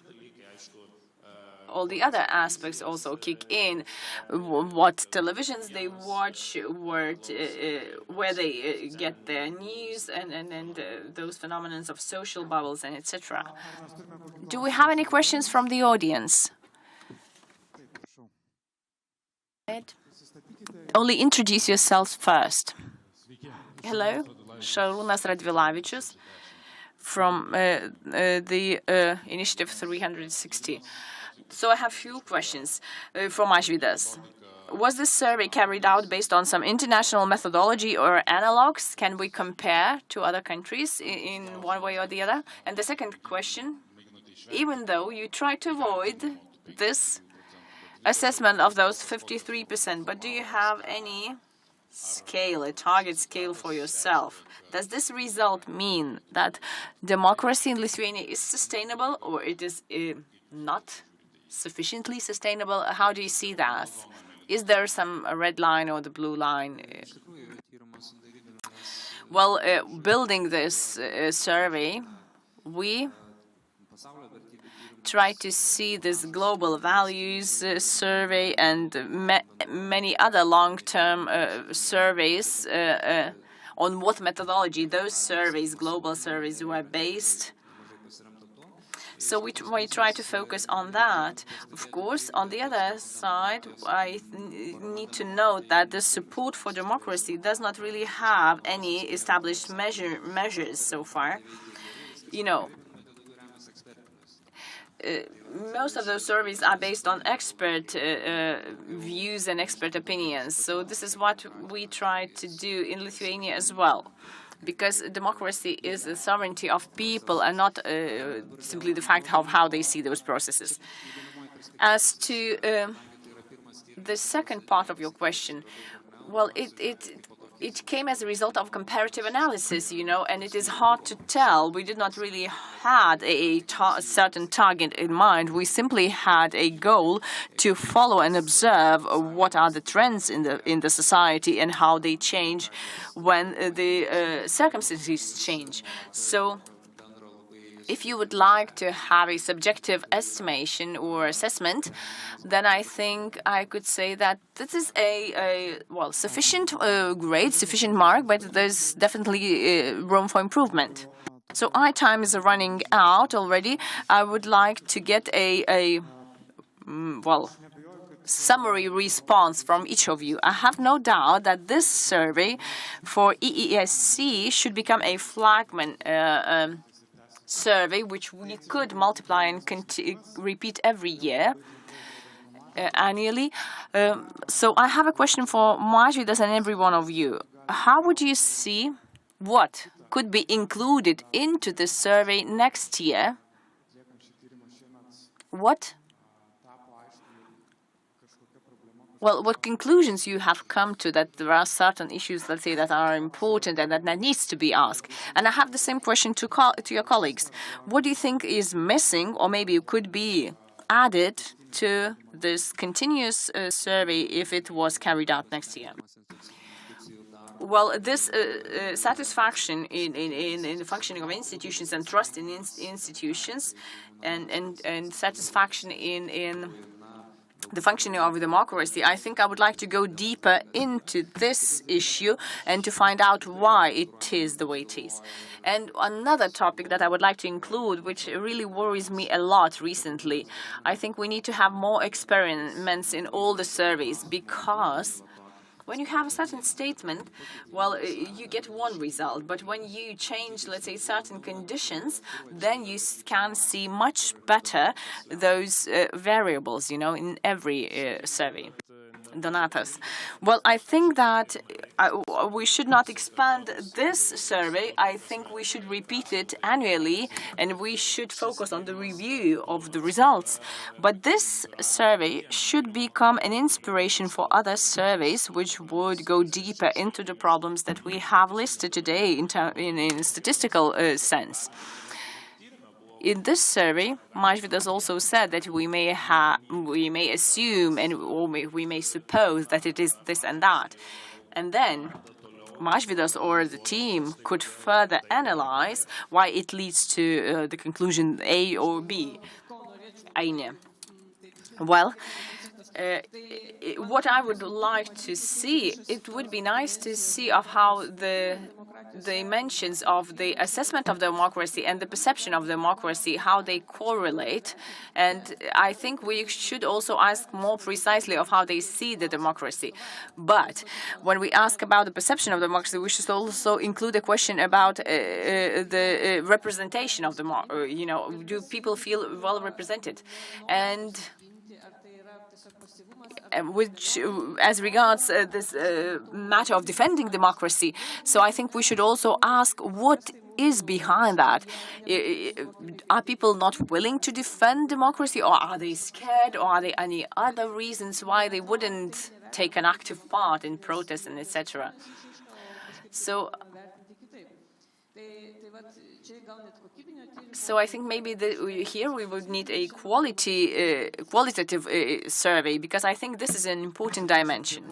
Speaker 1: all the other aspects also kick in: what televisions they watch, where they get their news, and those phenomena of social bubbles and etc. Do we have any questions from the audience? Only introduce yourselves first. Hello, Šarūnas Radvilavičius from the Initiative 360. So I have few questions from Mažvydas. Was this survey carried out based on some international methodology or analogs? Can we compare to other countries in one way or the other? And the second question, even though you try to avoid this assessment of those 53%, but do you have any scale, a target scale for yourself? Does this result mean that democracy in Lithuania is sustainable, or it is not sufficiently sustainable? How do you see that? Is there some red line or the blue line? Well, building this survey, we try to see this global values survey and many other long-term surveys on what methodology those surveys, global surveys, were based. So we try to focus on that. Of course, on the other side, I need to note that the support for democracy does not really have any established measures so far. You know, most of those surveys are based on expert views and expert opinions. So this is what we try to do in Lithuania as well, because democracy is the sovereignty of people and not simply the fact of how they see those processes. As to the second part of your question, well, it came as a result of comparative analysis, you know, and it is hard to tell. We did not really had a certain target in mind. We simply had a goal to follow and observe what are the trends in the society and how they change when the circumstances change. So if you would like to have a subjective estimation or assessment, then I think I could say that this is a well, sufficient grade, sufficient mark, but there's definitely room for improvement. So our time is running out already. I would like to get a summary response from each of you. I have no doubt that this survey for EESC should become a flagman survey, which we could multiply and repeat every year, annually. So I have a question for Mažvydas and every one of you. How would you see what could be included into the survey next year? What conclusions you have come to, that there are certain issues, let's say, that are important and that needs to be asked? And I have the same question to your colleagues. What do you think is missing, or maybe it could be added to this continuous survey if it was carried out next year? Well, this satisfaction in the functioning of institutions and trust in institutions and satisfaction in the functioning of democracy, I think I would like to go deeper into this issue and to find out why it is the way it is. And another topic that I would like to include, which really worries me a lot recently, I think we need to have more experiments in all the surveys, because when you have a certain statement, well, you get one result. But when you change, let's say, certain conditions, then you can see much better those variables, you know, in every survey. Donatas. Well, I think that we should not expand this survey. I think we should repeat it annually, and we should focus on the review of the results. But this survey should become an inspiration for other surveys which would go deeper into the problems that we have listed today in statistical sense. In this survey, Mažvydas also said that we may assume or we may suppose that it is this and that. And then Mažvydas or the team could further analyze why it leads to the conclusion A or B. Eine. Well, what I would like to see, it would be nice to see of how the dimensions of the assessment of democracy and the perception of democracy, how they correlate. And I think we should also ask more precisely of how they see the democracy. But when we ask about the perception of democracy, we should also include a question about the representation of democracy. Do people feel well represented? And which, as regards this matter of defending democracy, so I think we should also ask what is behind that. Are people not willing to defend democracy, or are they scared, or are there any other reasons why they wouldn't take an active part in protests and etc.? So I think maybe here we would need a qualitative survey, because I think this is an important dimension.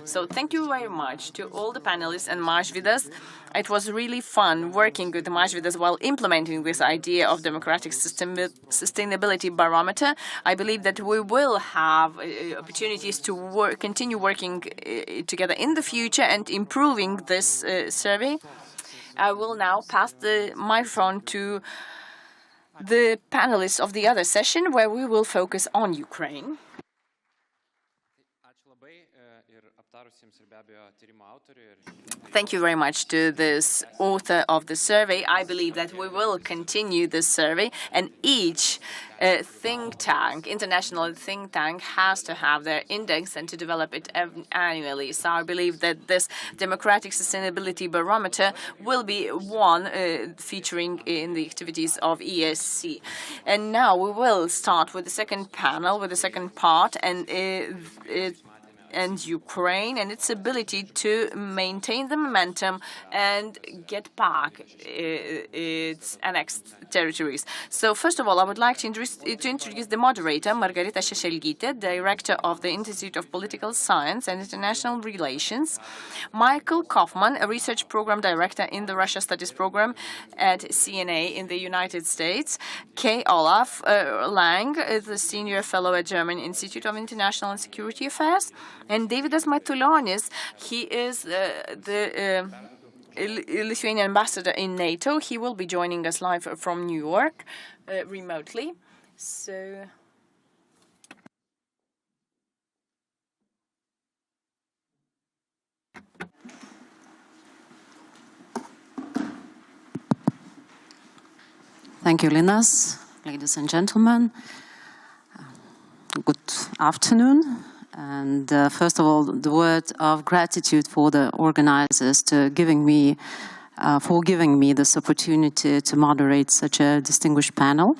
Speaker 1: So thank you very much to all the panelists and Mažvydas. It was really fun working with Mažvydas while implementing this idea of democratic sustainability barometer. I believe that we will have opportunities to continue working together in the future and improving this survey. I will now pass the microphone to the panelists of the other session, where we will focus on Ukraine. Thank you very much to this author of the survey. I believe that we will continue this survey, and each think tank, international think tank, has to have their index and to develop it annually. So I believe that this democratic sustainability barometer will be one featuring in the activities of EESC. And now we will start with the second panel, with the second part, and Ukraine and its ability to maintain the momentum and get back its annexed territories. So first of all, I would like to introduce the moderator, Margarita Šešelgytė, Director of the Institute of Political Science and International Relations, Michael Kaufman, a Research Program Director in the Russia Studies Program at CNA in the United States, K. Olaf Lang, the Senior Fellow at German Institute of International and Security Affairs, and Davidas Matulionis. He is the Lithuanian ambassador in NATO. He will be joining us live from New York, remotely. So
Speaker 4: thank you, Linas. Ladies and gentlemen, good afternoon. And first of all, the word of gratitude for the organizers for giving me this opportunity to moderate such a distinguished panel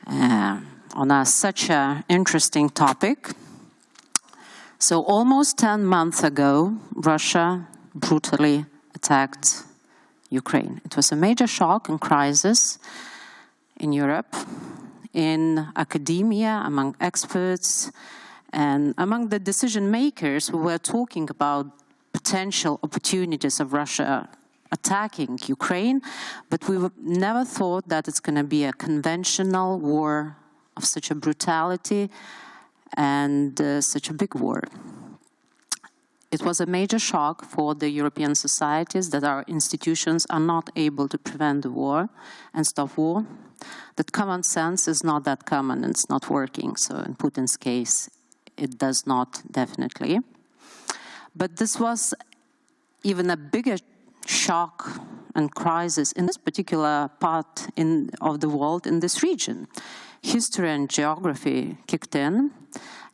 Speaker 4: on such an interesting topic. So almost 10 months ago, Russia brutally attacked Ukraine. It was a major shock and crisis in Europe, in academia, among experts, and among the decision makers who were talking about potential opportunities of Russia attacking Ukraine, but we never thought that it's going to be a conventional war of such a brutality and such a big war. It was a major shock for the European societies that our institutions are not able to prevent the war and stop war. That common sense is not that common, and it's not working. So in Putin's case, it does not, definitely. But this was even a bigger shock and crisis in this particular part of the world, in this region. History and geography kicked in,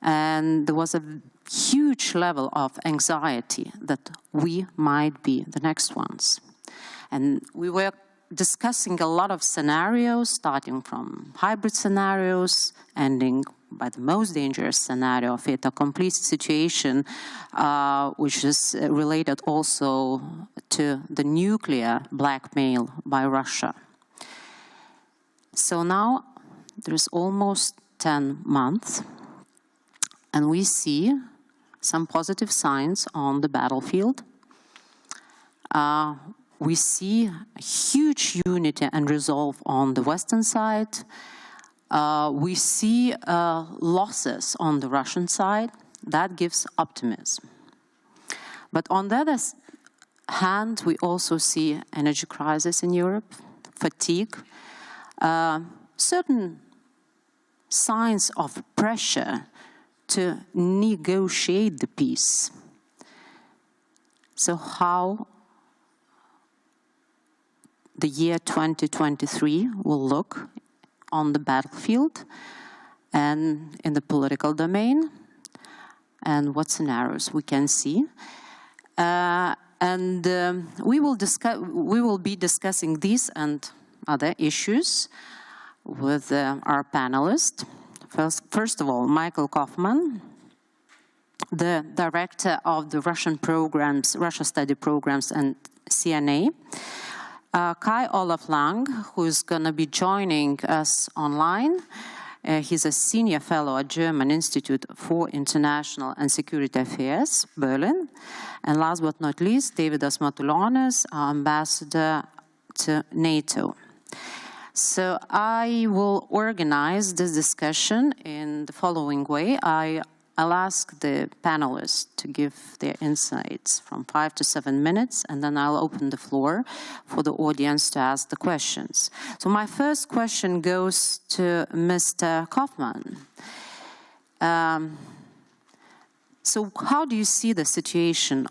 Speaker 4: and there was a huge level of anxiety that we might be the next ones. And we were discussing a lot of scenarios, starting from hybrid scenarios, ending by the most dangerous scenario of fait accompli situation, which is related also to the nuclear blackmail by Russia. So now there's almost 10 months, and we see some positive signs on the battlefield. We see a huge unity and resolve on the Western side. We see losses on the Russian side. That gives optimism. But on the other hand, we also see energy crisis in Europe, fatigue, certain signs of pressure to negotiate the peace. So how the year 2023 will look on the battlefield and in the political domain, and what scenarios we can see. We will be discussing these and other issues with our panelists. First of all, Michael Kaufman, the director of the Russia Study Programs and CNA. Kai Olaf Lang, who is going to be joining us online. He's a senior fellow at German Institute for International and Security Affairs, Berlin. And last but not least, David Asmatulionis, our ambassador to NATO. So I will organize this discussion in the following way. I'll ask the panelists to give their insights from 5 to 7 minutes, and then I'll open the floor for the audience to ask the questions. So my first question goes to Mr. Kaufman. So how do you see the situation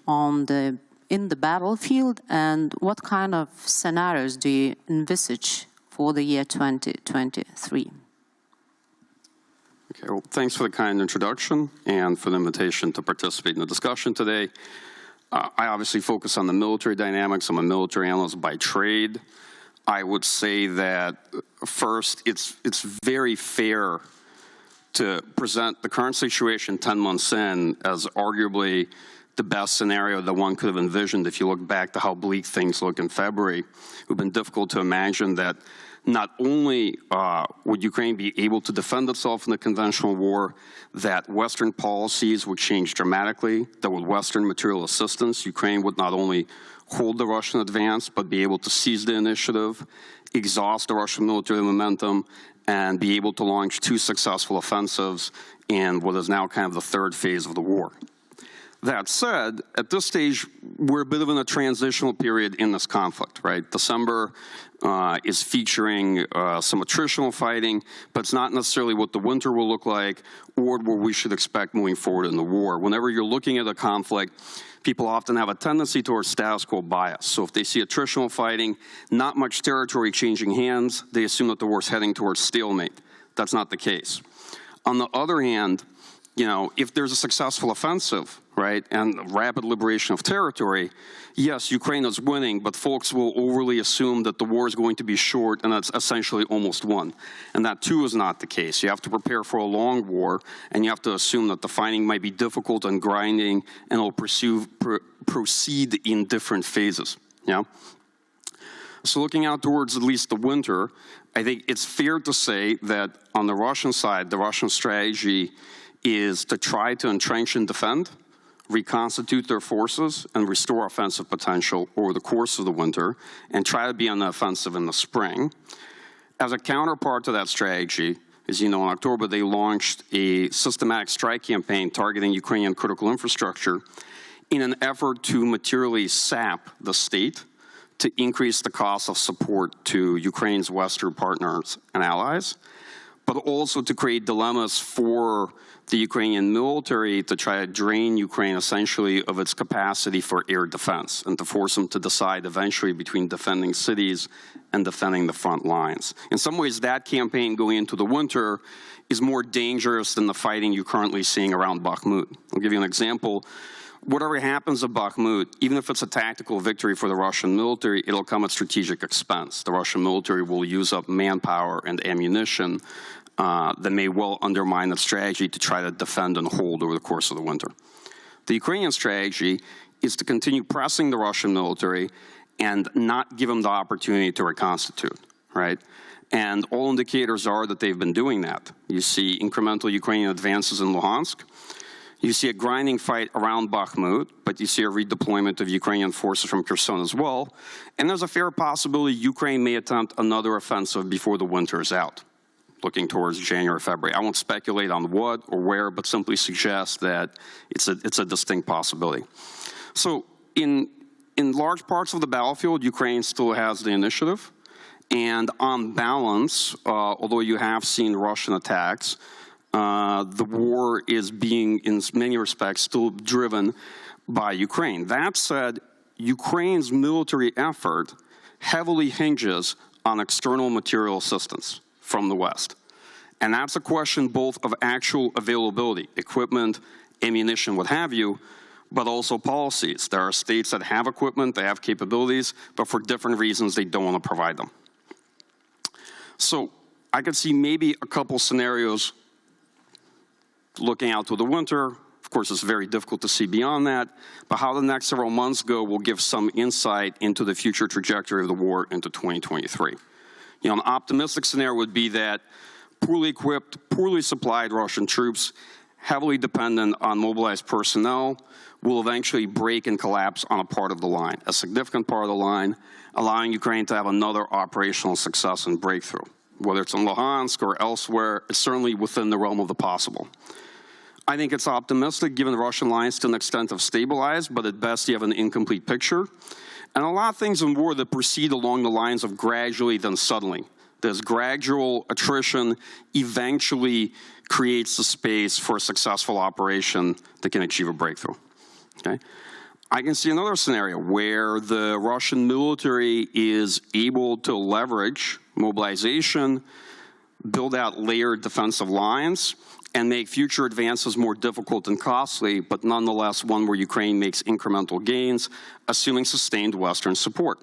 Speaker 4: in the battlefield, and what kind of scenarios do you envisage for the year 2023?
Speaker 5: Okay, well, thanks for the kind introduction and for the invitation to participate in the discussion today. I obviously focus on the military dynamics. I'm a military analyst by trade. I would say that first, it's very fair to present the current situation 10 months in as arguably the best scenario that one could have envisioned if you look back to how bleak things look in February. It would have been difficult to imagine that not only would Ukraine be able to defend itself in the conventional war, that Western policies would change dramatically, that with Western material assistance, Ukraine would not only hold the Russian advance, but be able to seize the initiative, exhaust the Russian military momentum, and be able to launch 2 successful offensives in what is now kind of the 3rd phase of the war. That said, at this stage, we're a bit of in a transitional period in this conflict, right? December is featuring some attritional fighting, but it's not necessarily what the winter will look like or what we should expect moving forward in the war. Whenever you're looking at a conflict, people often have a tendency towards status quo bias. So if they see attritional fighting, not much territory changing hands, they assume that the war's heading towards stalemate. That's not the case. On the other hand, you know, if there's a successful offensive, right, and rapid liberation of territory, yes, Ukraine is winning, but folks will overly assume that the war is going to be short and that's essentially almost won. And that, too, is not the case. You have to prepare for a long war, and you have to assume that the fighting might be difficult and grinding, and it'll proceed in different phases, yeah? So looking out towards at least the winter, I think it's fair to say that on the Russian side, the Russian strategy is to try to entrench and defend, reconstitute their forces, and restore offensive potential over the course of the winter, and try to be on the offensive in the spring. As a counterpart to that strategy, as you know, in October, they launched a systematic strike campaign targeting Ukrainian critical infrastructure in an effort to materially sap the state to increase the cost of support to Ukraine's Western partners and allies. but also to create dilemmas for the Ukrainian military to try to drain Ukraine essentially of its capacity for air defense and to force them to decide eventually between defending cities and defending the front lines. In some ways, that campaign going into the winter is more dangerous than the fighting you're currently seeing around Bakhmut. I'll give you an example. Whatever happens at Bakhmut, even if it's a tactical victory for the Russian military, it'll come at strategic expense. The Russian military will use up manpower and ammunition that may well undermine the strategy to try to defend and hold over the course of the winter. The Ukrainian strategy is to continue pressing the Russian military and not give them the opportunity to reconstitute, right? And all indicators are that they've been doing that. You see incremental Ukrainian advances in Luhansk. You see a grinding fight around Bakhmut, but you see a redeployment of Ukrainian forces from Kherson as well. And there's a fair possibility Ukraine may attempt another offensive before the winter is out, looking towards January, February. I won't speculate on what or where, but simply suggest that it's a distinct possibility. So in large parts of the battlefield, Ukraine still has the initiative. And on balance, although you have seen Russian attacks, the war is being, in many respects, still driven by Ukraine. That said, Ukraine's military effort heavily hinges on external material assistance from the West. And that's a question both of actual availability, equipment, ammunition, what have you, but also policies. There are states that have equipment, they have capabilities, but for different reasons they don't want to provide them. So I could see maybe a couple scenarios looking out to the winter. Of course, it's very difficult to see beyond that, but how the next several months go will give some insight into the future trajectory of the war into 2023. You know, an optimistic scenario would be that poorly equipped, poorly supplied Russian troops, heavily dependent on mobilized personnel, will eventually break and collapse on a part of the line, a significant part of the line, allowing Ukraine to have another operational success and breakthrough. Whether it's in Luhansk or elsewhere, it's certainly within the realm of the possible. I think it's optimistic, given the Russian lines to an extent have stabilized, but at best you have an incomplete picture. And a lot of things in war that proceed along the lines of gradually then suddenly. This gradual attrition eventually creates the space for a successful operation that can achieve a breakthrough. Okay? I can see another scenario where the Russian military is able to leverage mobilization, build out layered defensive lines, and make future advances more difficult and costly, but nonetheless one where Ukraine makes incremental gains, assuming sustained Western support.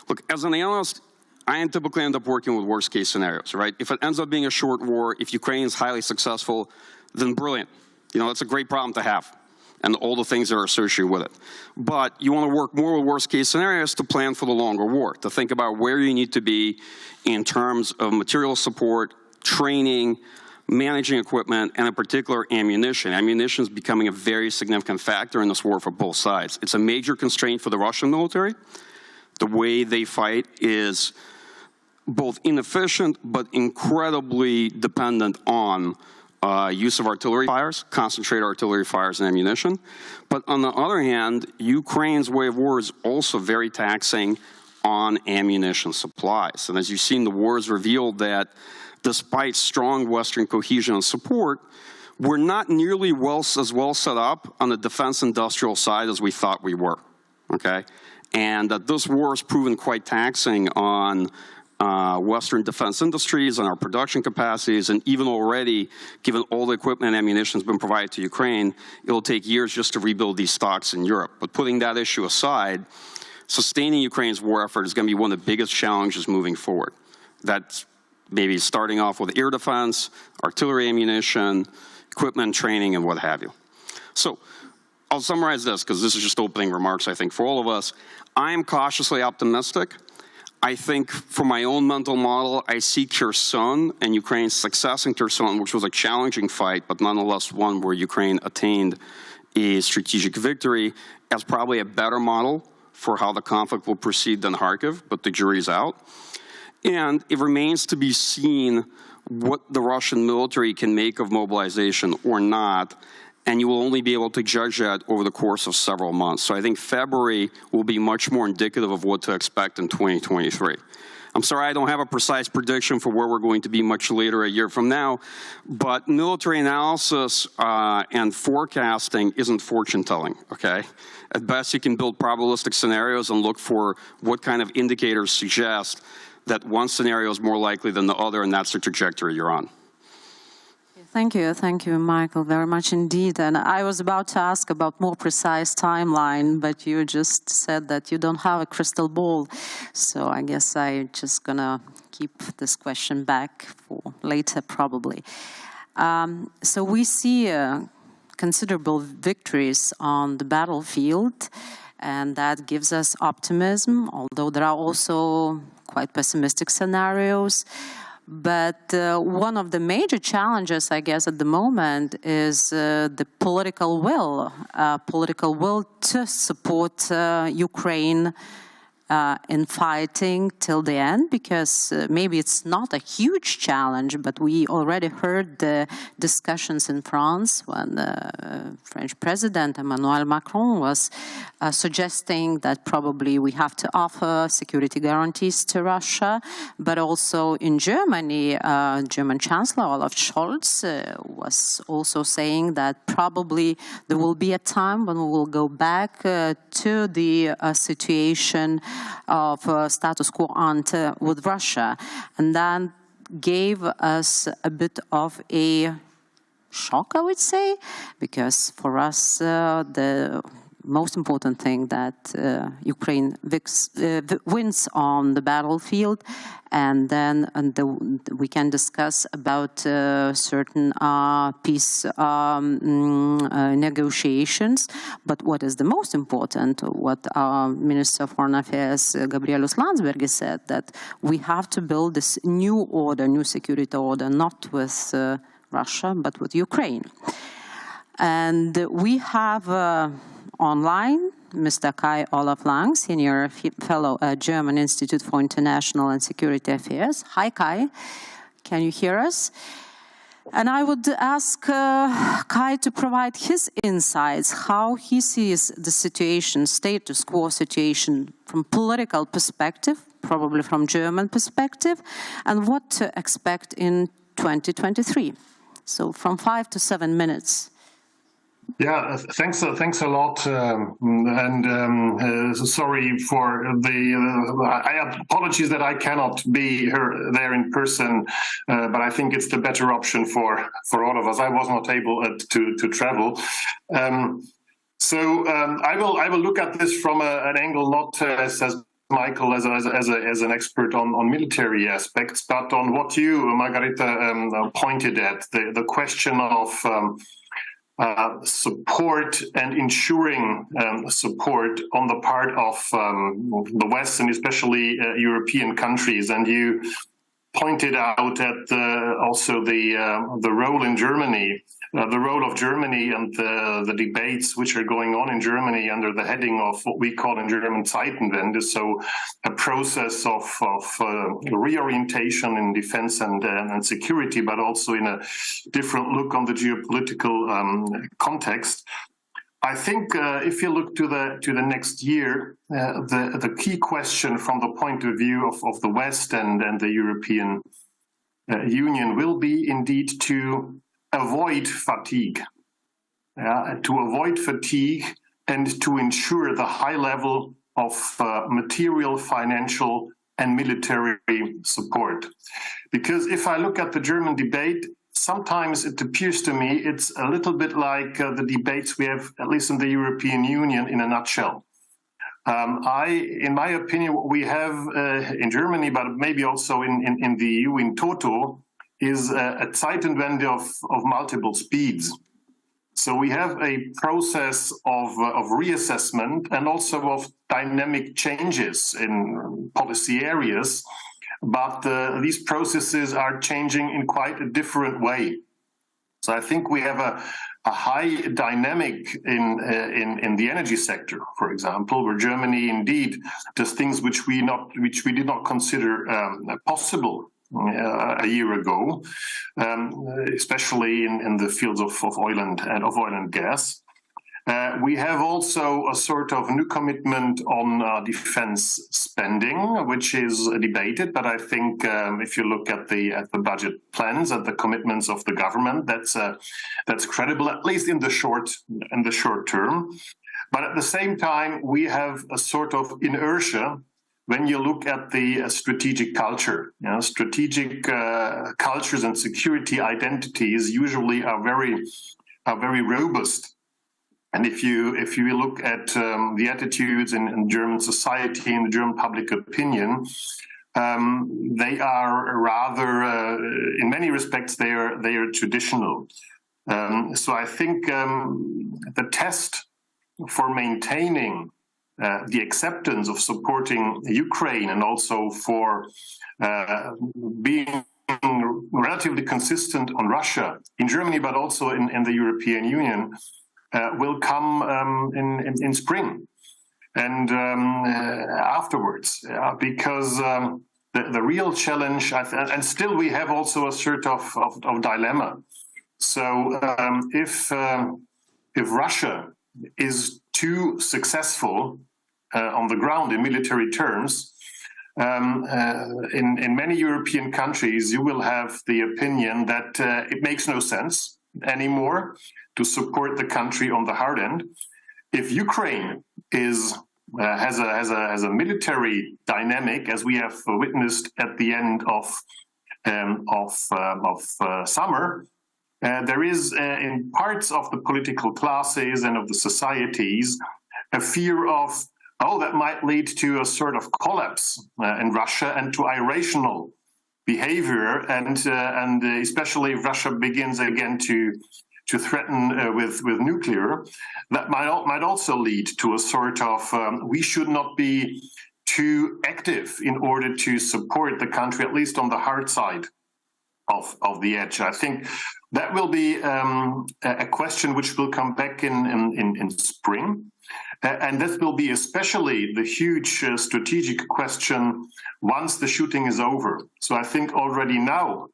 Speaker 5: Look, as an analyst, I typically end up working with worst-case scenarios, right? If it ends up being a short war, if Ukraine is highly successful, then brilliant. You know, that's a great problem to have, and all the things that are associated with it. But you want to work more with worst-case scenarios to plan for the longer war, to think about where you need to be in terms of material support, training, managing equipment, and in particular ammunition. Ammunition is becoming a very significant factor in this war for both sides. It's a major constraint for the Russian military. The way they fight is both inefficient but incredibly dependent on use of artillery fires, concentrated artillery fires and ammunition. But on the other hand, Ukraine's way of war is also very taxing on ammunition supplies. And as you've seen, the war has revealed that despite strong Western cohesion and support, we're not nearly as well set up on the defense industrial side as we thought we were, okay? And that this war has proven quite taxing on Western defense industries and our production capacities, and even already, given all the equipment and ammunition has been provided to Ukraine, it'll take years just to rebuild these stocks in Europe. But putting that issue aside, sustaining Ukraine's war effort is going to be one of the biggest challenges moving forward. That's maybe starting off with air defense, artillery ammunition, equipment training, and what have you. So I'll summarize this, because this is just opening remarks, I think, for all of us. I am cautiously optimistic. I think for my own mental model, I see Kherson and Ukraine's success in Kherson, which was a challenging fight, but nonetheless one where Ukraine attained a strategic victory, as probably a better model for how the conflict will proceed than Kharkiv, but the jury's out. And it remains to be seen what the Russian military can make of mobilization or not, and you will only be able to judge that over the course of several months. So I think February will be much more indicative of what to expect in 2023. I'm sorry I don't have a precise prediction for where we're going to be much later, a year from now, but military analysis and forecasting isn't fortune telling, okay? At best, you can build probabilistic scenarios and look for what kind of indicators suggest that one scenario is more likely than the other, and that's the trajectory you're on.
Speaker 4: Thank you, Michael, very much indeed. And I was about to ask about more precise timeline, but you just said that you don't have a crystal ball. So I guess I'm just gonna keep this question back for later, probably. So we see considerable victories on the battlefield, and that gives us optimism, although there are also quite pessimistic scenarios. But one of the major challenges, I guess, at the moment is the political will to support Ukraine in fighting till the end, because maybe it's not a huge challenge, but we already heard the discussions in France when the French President Emmanuel Macron was suggesting that probably we have to offer security guarantees to Russia, but also in Germany, German Chancellor Olaf Scholz was also saying that probably there will be a time when we will go back to the situation of status quo ante with Russia, and that gave us a bit of a shock, I would say, because for us the most important thing that Ukraine wins on the battlefield, and then we can discuss about certain peace negotiations. But what is the most important, what our Minister of Foreign Affairs, Gabrielius Landsbergis, said, that we have to build this new order, new security order, not with Russia, but with Ukraine. And we have online Mr. Kai Olaf Lang, Senior Fellow at German Institute for International and Security Affairs. Hi, Kai. Can you hear us? And I would ask Kai to provide his insights, how he sees the situation, status quo situation, from political perspective, probably from German perspective, and what to expect in 2023. So from 5 to 7 minutes.
Speaker 6: Yeah, thanks a lot, sorry for the. Apologies that I cannot be there in person, but I think it's the better option for all of us. I was not able to travel, so I will look at this from an angle not as Michael as an expert on military aspects, but on what you, Margarita, pointed at, the question of support and ensuring support on the part of the West, and especially European countries. And you pointed out at also the role in Germany, the role of Germany and the debates which are going on in Germany under the heading of what we call in German Zeitenwende, so a process of reorientation in defense and security, but also in a different look on the geopolitical context. I think if you look to the next year, the key question from the point of view of the West and the European Union will be indeed to avoid fatigue, and to ensure the high level of material, financial, and military support. Because if I look at the German debate, sometimes it appears to me it's a little bit like the debates we have, at least in the European Union, in a nutshell. In my opinion, what we have in Germany, but maybe also in the EU in toto, is a Zeitenwende of multiple speeds. So we have a process of reassessment and also of dynamic changes in policy areas, but these processes are changing in quite a different way. So I think we have a high dynamic in the energy sector, for example, where Germany indeed does things which we did not consider possible a year ago, especially in the fields of oil and gas. We have also a sort of new commitment on defense spending, which is debated. But I think if you look at the budget plans and the commitments of the government, that's credible, at least in the short term. But at the same time, we have a sort of inertia when you look at the strategic culture. Strategic cultures and security identities usually are very robust. And if you look at the attitudes in German society and German public opinion, they are rather, in many respects, they are traditional. So I think the test for maintaining the acceptance of supporting Ukraine and also for being relatively consistent on Russia in Germany, but also in the European Union, will come in spring and afterwards, because the real challenge, and still we have also a sort of dilemma. So if Russia is too successful on the ground in military terms, in many European countries, you will have the opinion that it makes no sense anymore to support the country on the hard end. If Ukraine has a military dynamic, as we have witnessed at the end of summer, there is in parts of the political classes and of the societies a fear of, that might lead to a sort of collapse in Russia and to irrational behavior, and especially if Russia begins again to threaten with nuclear, that might also lead to a sort of we should not be too active in order to support the country, at least on the hard side of the edge. I think that will be a question which will come back in spring. And this will be especially the huge strategic question once the shooting is over. So I think already now,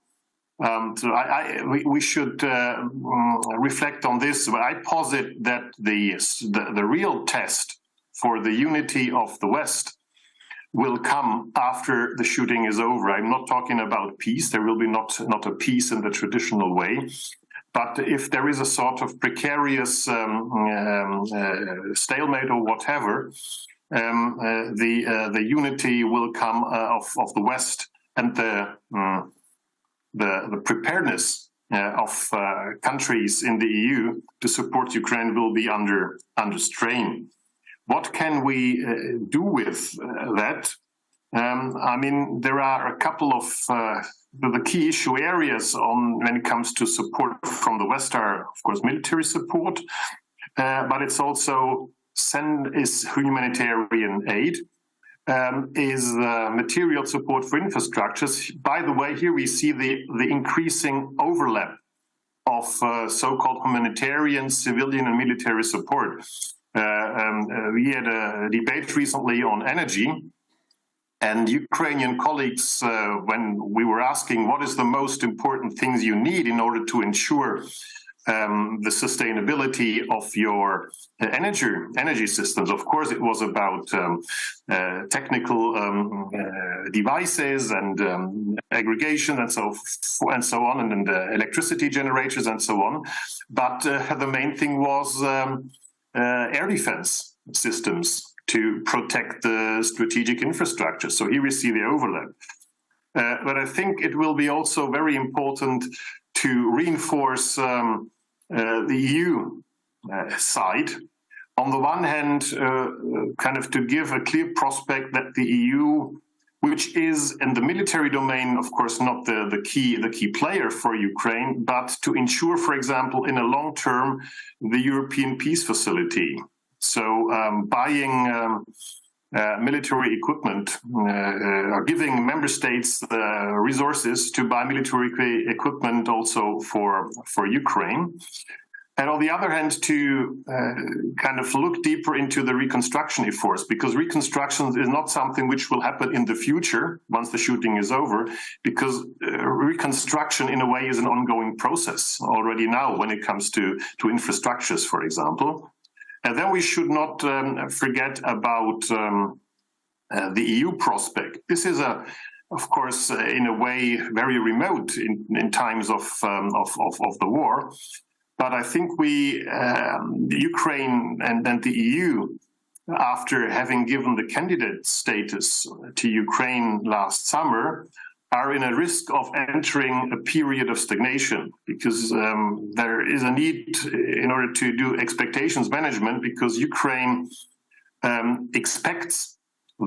Speaker 6: we should reflect on this. I posit that the real test for the unity of the West will come after the shooting is over. I'm not talking about peace. There will be not a peace in the traditional way. But if there is a sort of precarious stalemate or whatever, the unity will come of the West, and the preparedness of countries in the EU to support Ukraine will be under strain. What can we do with that? I mean, there are a couple of the key issue areas when it comes to support from the West are, of course, military support, but it's also is humanitarian aid, is material support for infrastructures. By the way, here we see the increasing overlap of so-called humanitarian, civilian, and military support. We had a debate recently on energy, and Ukrainian colleagues, when we were asking what is the most important things you need in order to ensure the sustainability of your energy systems, of course, it was about technical devices and aggregation and so on, and electricity generators and so on. But the main thing was air defense systems to protect the strategic infrastructure. So here we see the overlap. But I think it will be also very important to reinforce the EU side. On the one hand, kind of to give a clear prospect that the EU, which is in the military domain, of course, not the key player for Ukraine, but to ensure, for example, in a long term, the European peace facility. So buying military equipment or giving member states resources to buy military equipment also for Ukraine. And on the other hand, to kind of look deeper into the reconstruction efforts, because reconstruction is not something which will happen in the future once the shooting is over, because reconstruction in a way is an ongoing process already now when it comes to infrastructures, for example. And then we should not forget about the EU prospect. This is of course, in a way, very remote in times of the war. But I think Ukraine and the EU, after having given the candidate status to Ukraine last summer, are in a risk of entering a period of stagnation, because there is a need in order to do expectations management, because Ukraine expects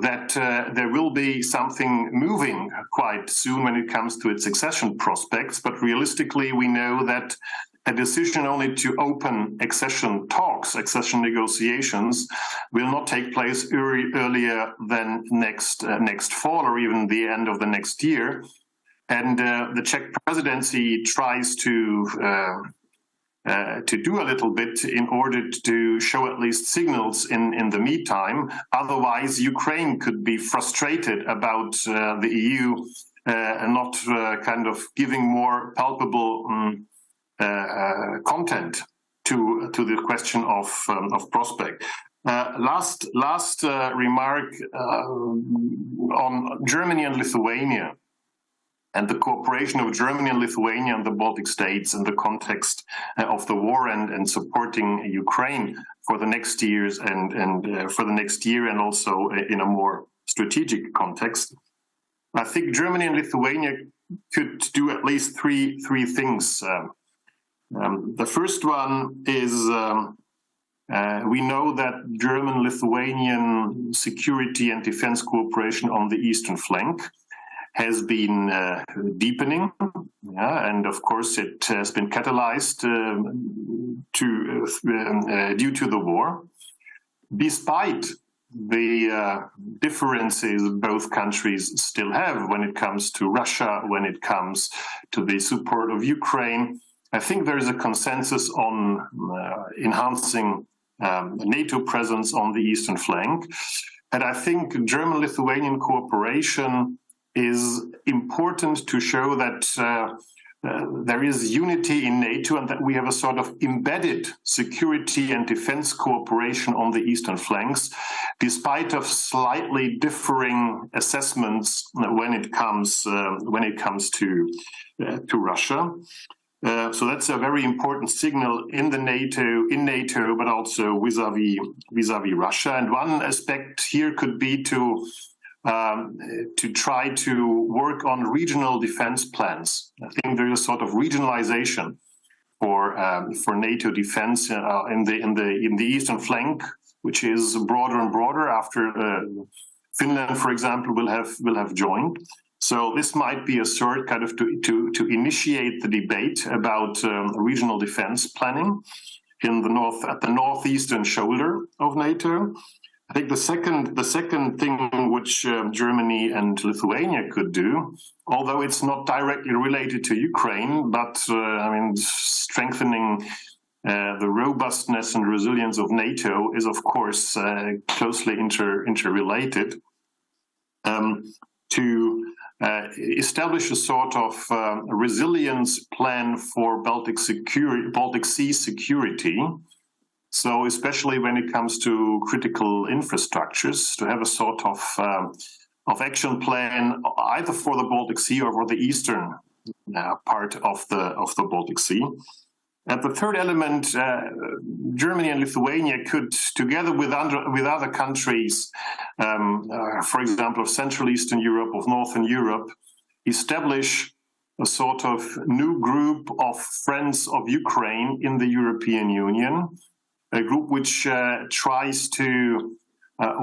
Speaker 6: that there will be something moving quite soon when it comes to its accession prospects. But realistically, we know that a decision only to open accession talks, accession negotiations, will not take place earlier than next fall or even the end of the next year. And the Czech presidency tries to do a little bit in order to show at least signals in the meantime. Otherwise, Ukraine could be frustrated about the EU not kind of giving more palpable content to the question of prospect. Last remark on Germany and Lithuania, and the cooperation of Germany and Lithuania and the Baltic states in the context of the war and supporting Ukraine for the next years and for the next year, and also in a more strategic context. I think Germany and Lithuania could do at least three things. The first one is we know that German-Lithuanian security and defense cooperation on the eastern flank has been deepening, and of course it has been catalyzed due to the war. Despite the differences both countries still have when it comes to Russia, when it comes to the support of Ukraine, I think there is a consensus on enhancing NATO presence on the eastern flank. And I think German-Lithuanian cooperation is important to show that there is unity in NATO and that we have a sort of embedded security and defense cooperation on the eastern flanks, despite of slightly differing assessments when it comes to Russia. So that's a very important signal in NATO, but also vis-a-vis Russia. And one aspect here could be to try to work on regional defense plans. I think there is a sort of regionalization for NATO defense in the eastern flank, which is broader and broader after Finland, for example, will have joined. So this might be a sort kind of to initiate the debate about regional defense planning at the northeastern shoulder of NATO. I think the second thing which Germany and Lithuania could do, although it's not directly related to Ukraine, but strengthening the robustness and resilience of NATO is, of course, closely interrelated. To establish a sort of resilience plan for Baltic Sea security. So especially when it comes to critical infrastructures, to have a sort of action plan either for the Baltic Sea or for the eastern part of the Baltic Sea. And the third element, Germany and Lithuania could, together with other countries, for example, of Central Eastern Europe, of Northern Europe, establish a sort of new group of friends of Ukraine in the European Union, a group which tries to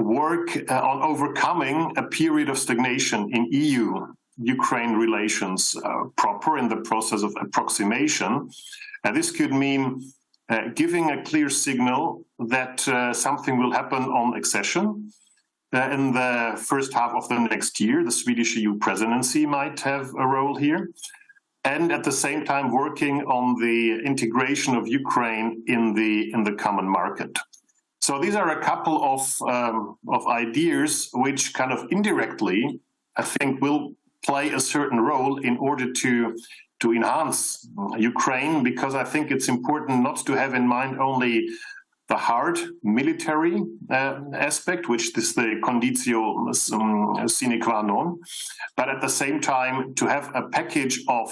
Speaker 6: work on overcoming a period of stagnation in EU-Ukraine relations proper in the process of approximation. And this could mean giving a clear signal that something will happen on accession in the first half of the next year. The Swedish EU presidency might have a role here. And at the same time working on the integration of Ukraine in the common market. So these are a couple of ideas which kind of indirectly, I think, will play a certain role in order to enhance Ukraine, because I think it's important not to have in mind only the hard military aspect, which is the conditio sine qua non, but at the same time to have a package of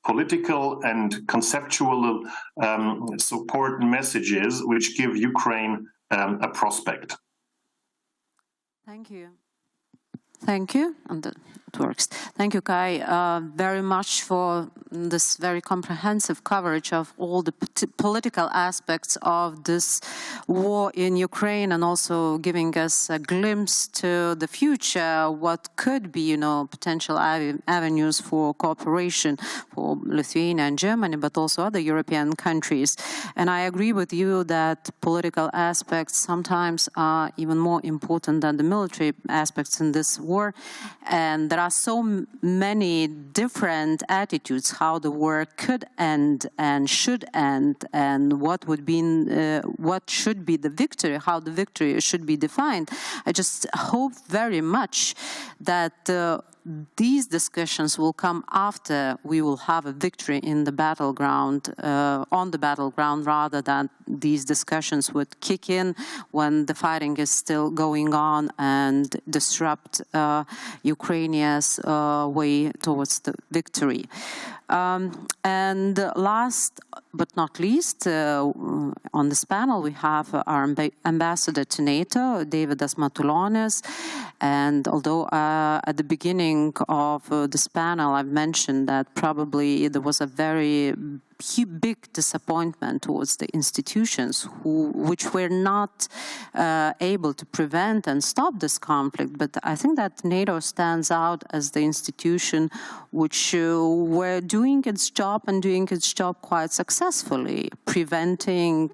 Speaker 6: political and conceptual support messages which give Ukraine a prospect.
Speaker 4: Thank you. Thank you. And it works. Thank you, Kai, very much for this very comprehensive coverage of all the political aspects of this war in Ukraine, and also giving us a glimpse to the future, what could be, potential avenues for cooperation for Lithuania and Germany, but also other European countries. And I agree with you that political aspects sometimes are even more important than the military aspects in this war. And there are so many different attitudes how the war could end and should end, and what should be the victory, how the victory should be defined. I just hope very much that these discussions will come after we will have a victory in the battleground, on the battleground, rather than these discussions would kick in when the fighting is still going on and disrupt Ukraine's way towards the victory. And last but not least, on this panel, we have our ambassador to NATO, Davidas Matulonis. And although at the beginning of this panel, I've mentioned that probably there was a very big disappointment towards the institutions which were not able to prevent and stop this conflict. But I think that NATO stands out as the institution which were doing its job and doing its job quite successfully, preventing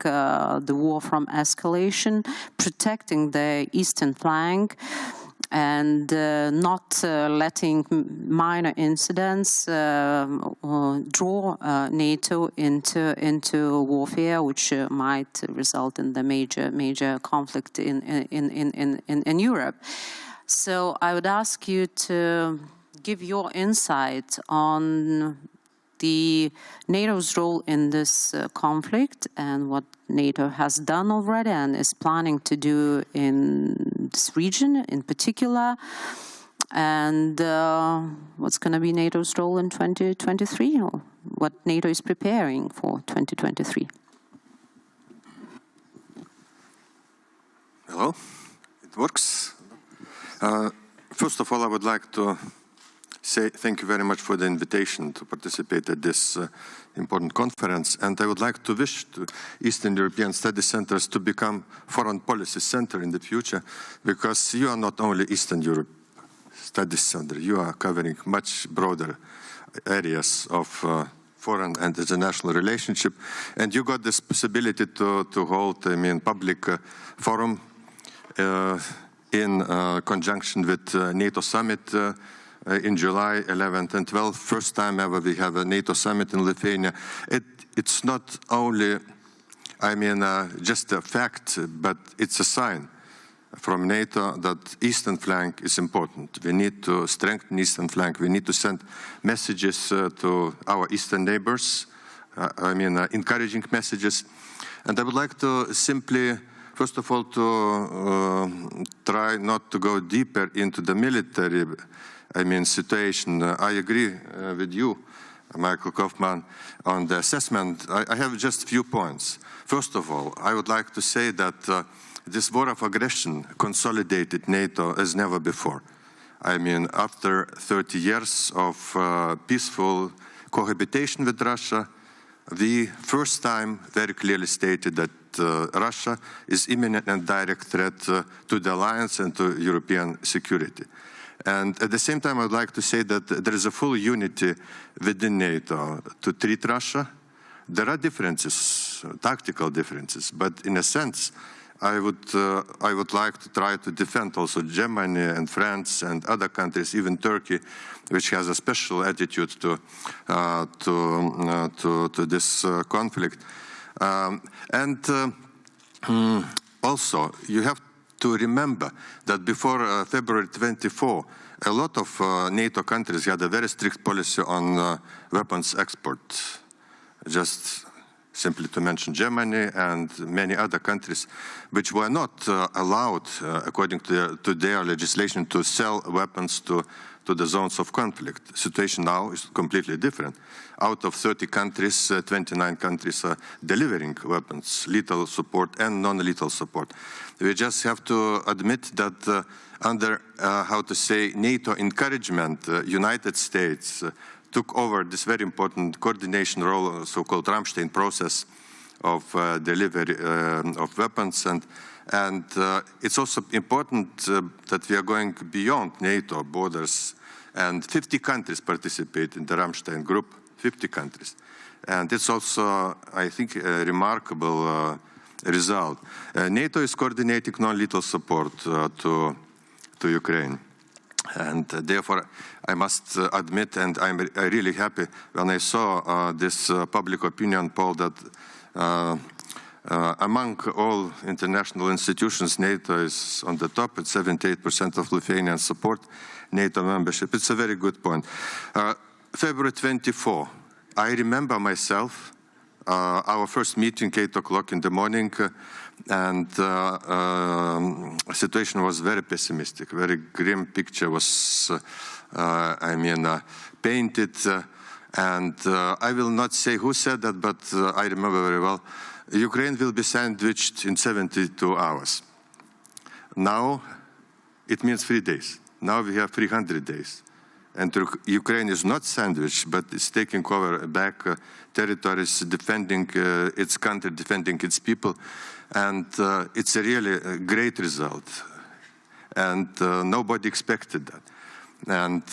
Speaker 4: the war from escalation, protecting the eastern flank, and not letting minor incidents draw NATO into warfare, which might result in the major conflict in Europe. So I would ask you to give your insight on the NATO's role in this conflict and what NATO has done already and is planning to do in this region in particular, and what's going to be NATO's role in 2023, or what NATO is preparing for 2023.
Speaker 7: Hello, it works. First of all, I would like to say thank you very much for the invitation to participate at this important conference, and I would like to wish to Eastern European Study Centers to become foreign policy center in the future, because you are not only Eastern Europe Studies Center, you are covering much broader areas of foreign and international relationship, and you got this possibility to hold, public forum in conjunction with NATO summit in July 11th and 12th. First time ever we have a NATO summit in Lithuania. It's not only, just a fact, but it's a sign from NATO that eastern flank is important. We need to strengthen eastern flank. We need to send messages to our eastern neighbors, encouraging messages. And I would like to simply, first of all, to try not to go deeper into the military situation. I agree with you, Michael Kaufman, on the assessment. I have just a few points. First of all, I would like to say that this war of aggression consolidated NATO as never before. After 30 years of peaceful cohabitation with Russia, we first time very clearly stated that Russia is imminent and direct threat to the alliance and to European security. And at the same time, I would like to say that there is a full unity within NATO to treat Russia. There are differences, tactical differences, but in a sense, I would like to try to defend also Germany and France and other countries, even Turkey, which has a special attitude to this conflict. Also, you have to remember that before February 24, a lot of NATO countries had a very strict policy on weapons export. Just simply to mention Germany and many other countries, which were not allowed, according to their legislation, to sell weapons to the zones of conflict. The situation now is completely different. Out of 30 countries, 29 countries are delivering weapons, lethal support and non-lethal support. We just have to admit that under, NATO encouragement, United States took over this very important coordination role, so-called Rammstein process of delivery of weapons. And it's also important that we are going beyond NATO borders, and 50 countries participate in the Rammstein group, 50 countries. And it's also, I think, a remarkable result. NATO is coordinating non-lethal support to Ukraine. And therefore, I must admit, and I'm really happy when I saw this public opinion poll that among all international institutions, NATO is on the top at 78% of Lithuanians support NATO membership. It's a very good point. February 24, I remember myself, our first meeting, 8 o'clock in the morning, and the situation was very pessimistic, very grim picture was, painted. And I will not say who said that, but I remember very well. Ukraine will be sandwiched in 72 hours. Now it means 3 days. Now we have 300 days. And Ukraine is not sandwiched, but it's taking over back territories, defending its country, defending its people. And it's a really great result. And nobody expected that. And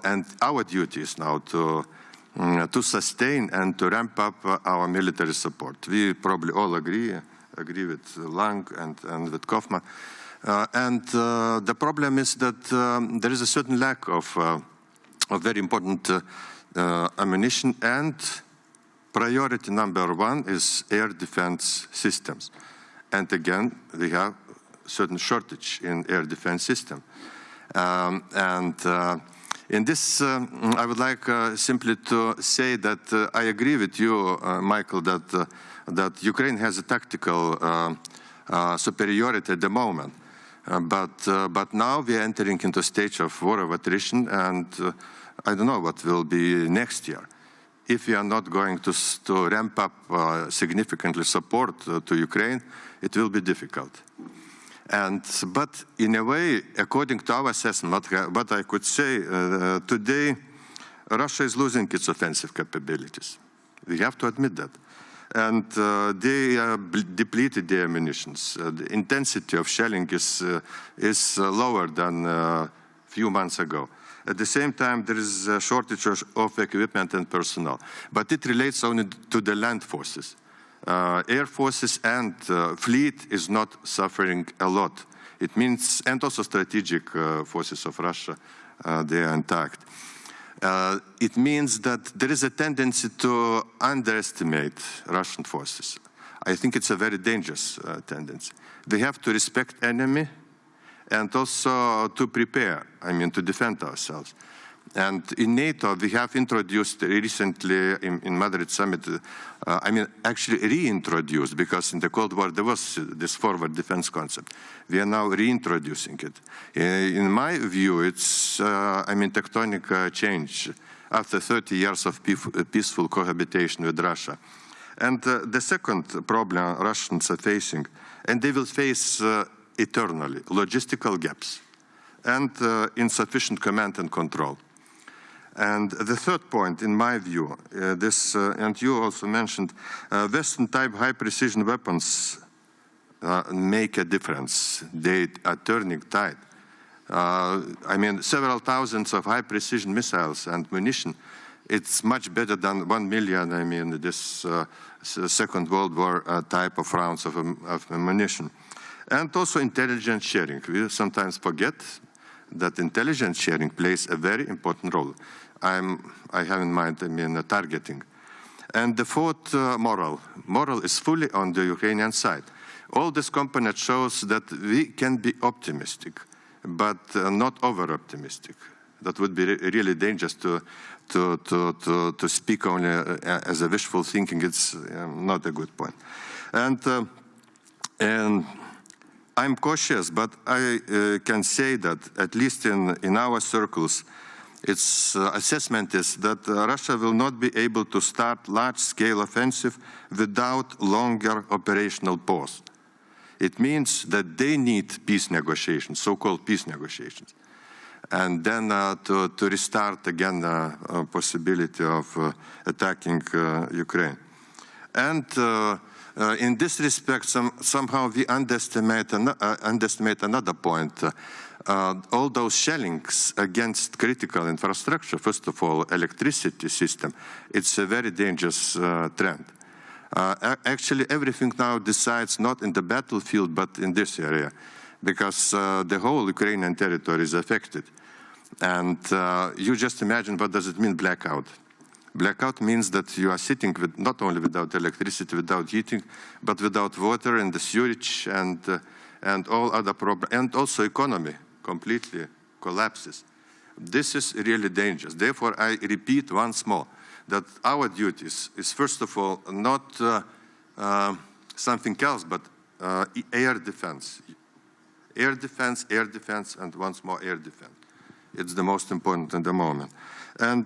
Speaker 7: and our duty is now to sustain and to ramp up our military support. We probably all agree with Lang and with Kaufman. The problem is that there is a certain lack of very important ammunition, and priority number one is air defense systems. And again, we have certain shortage in air defense system. In this, I would like simply to say that I agree with you, Michael, that Ukraine has a tactical superiority at the moment. But now we are entering into a stage of war of attrition, and I don't know what will be next year. If we are not going to ramp up significantly support to Ukraine, it will be difficult. But in a way, according to our assessment, what I could say today, Russia is losing its offensive capabilities. We have to admit that. And they depleted their ammunitions. The intensity of shelling is lower than a few months ago. At the same time, there is a shortage of equipment and personnel. But it relates only to the land forces. Air forces and fleet is not suffering a lot. It means, and also strategic forces of Russia, they are intact. It means that there is a tendency to underestimate Russian forces. I think it's a very dangerous tendency. They have to respect enemy and also to prepare, to defend ourselves. And in NATO, we have introduced recently in Madrid summit, actually reintroduced, because in the Cold War there was this forward defense concept. We are now reintroducing it. In my view, it's, tectonic change after 30 years of peaceful cohabitation with Russia. And the second problem Russians are facing, and they will face eternally, logistical gaps and insufficient command and control. And the third point, in my view, and you also mentioned, Western-type high-precision weapons make a difference. They are turning tide. Several thousands of high-precision missiles and munition, it's much better than 1 million, this Second World War type of rounds of ammunition. And also intelligence sharing. We sometimes forget that intelligence sharing plays a very important role. I have in mind, targeting. And the fourth, moral. Moral is fully on the Ukrainian side. All this component shows that we can be optimistic, but not over-optimistic. That would be really dangerous to speak only as a wishful thinking. It's not a good point. And I'm cautious, but I can say that at least in our circles, its assessment is that Russia will not be able to start large-scale offensive without longer operational pause. It means that they need peace negotiations, so-called peace negotiations, and then to restart again the possibility of attacking Ukraine. And in this respect, somehow we underestimate another point. All those shellings against critical infrastructure, first of all, electricity system, it's a very dangerous trend. Actually, everything now decides not in the battlefield, but in this area, because the whole Ukrainian territory is affected. And you just imagine what does it mean, blackout. Blackout means that you are sitting with not only without electricity, without heating, but without water and the sewage and all other problems, and also economy completely collapses. This is really dangerous. Therefore, I repeat once more that our duties is first of all not something else, but air defense. Air defense, and once more air defense. It's the most important at the moment. And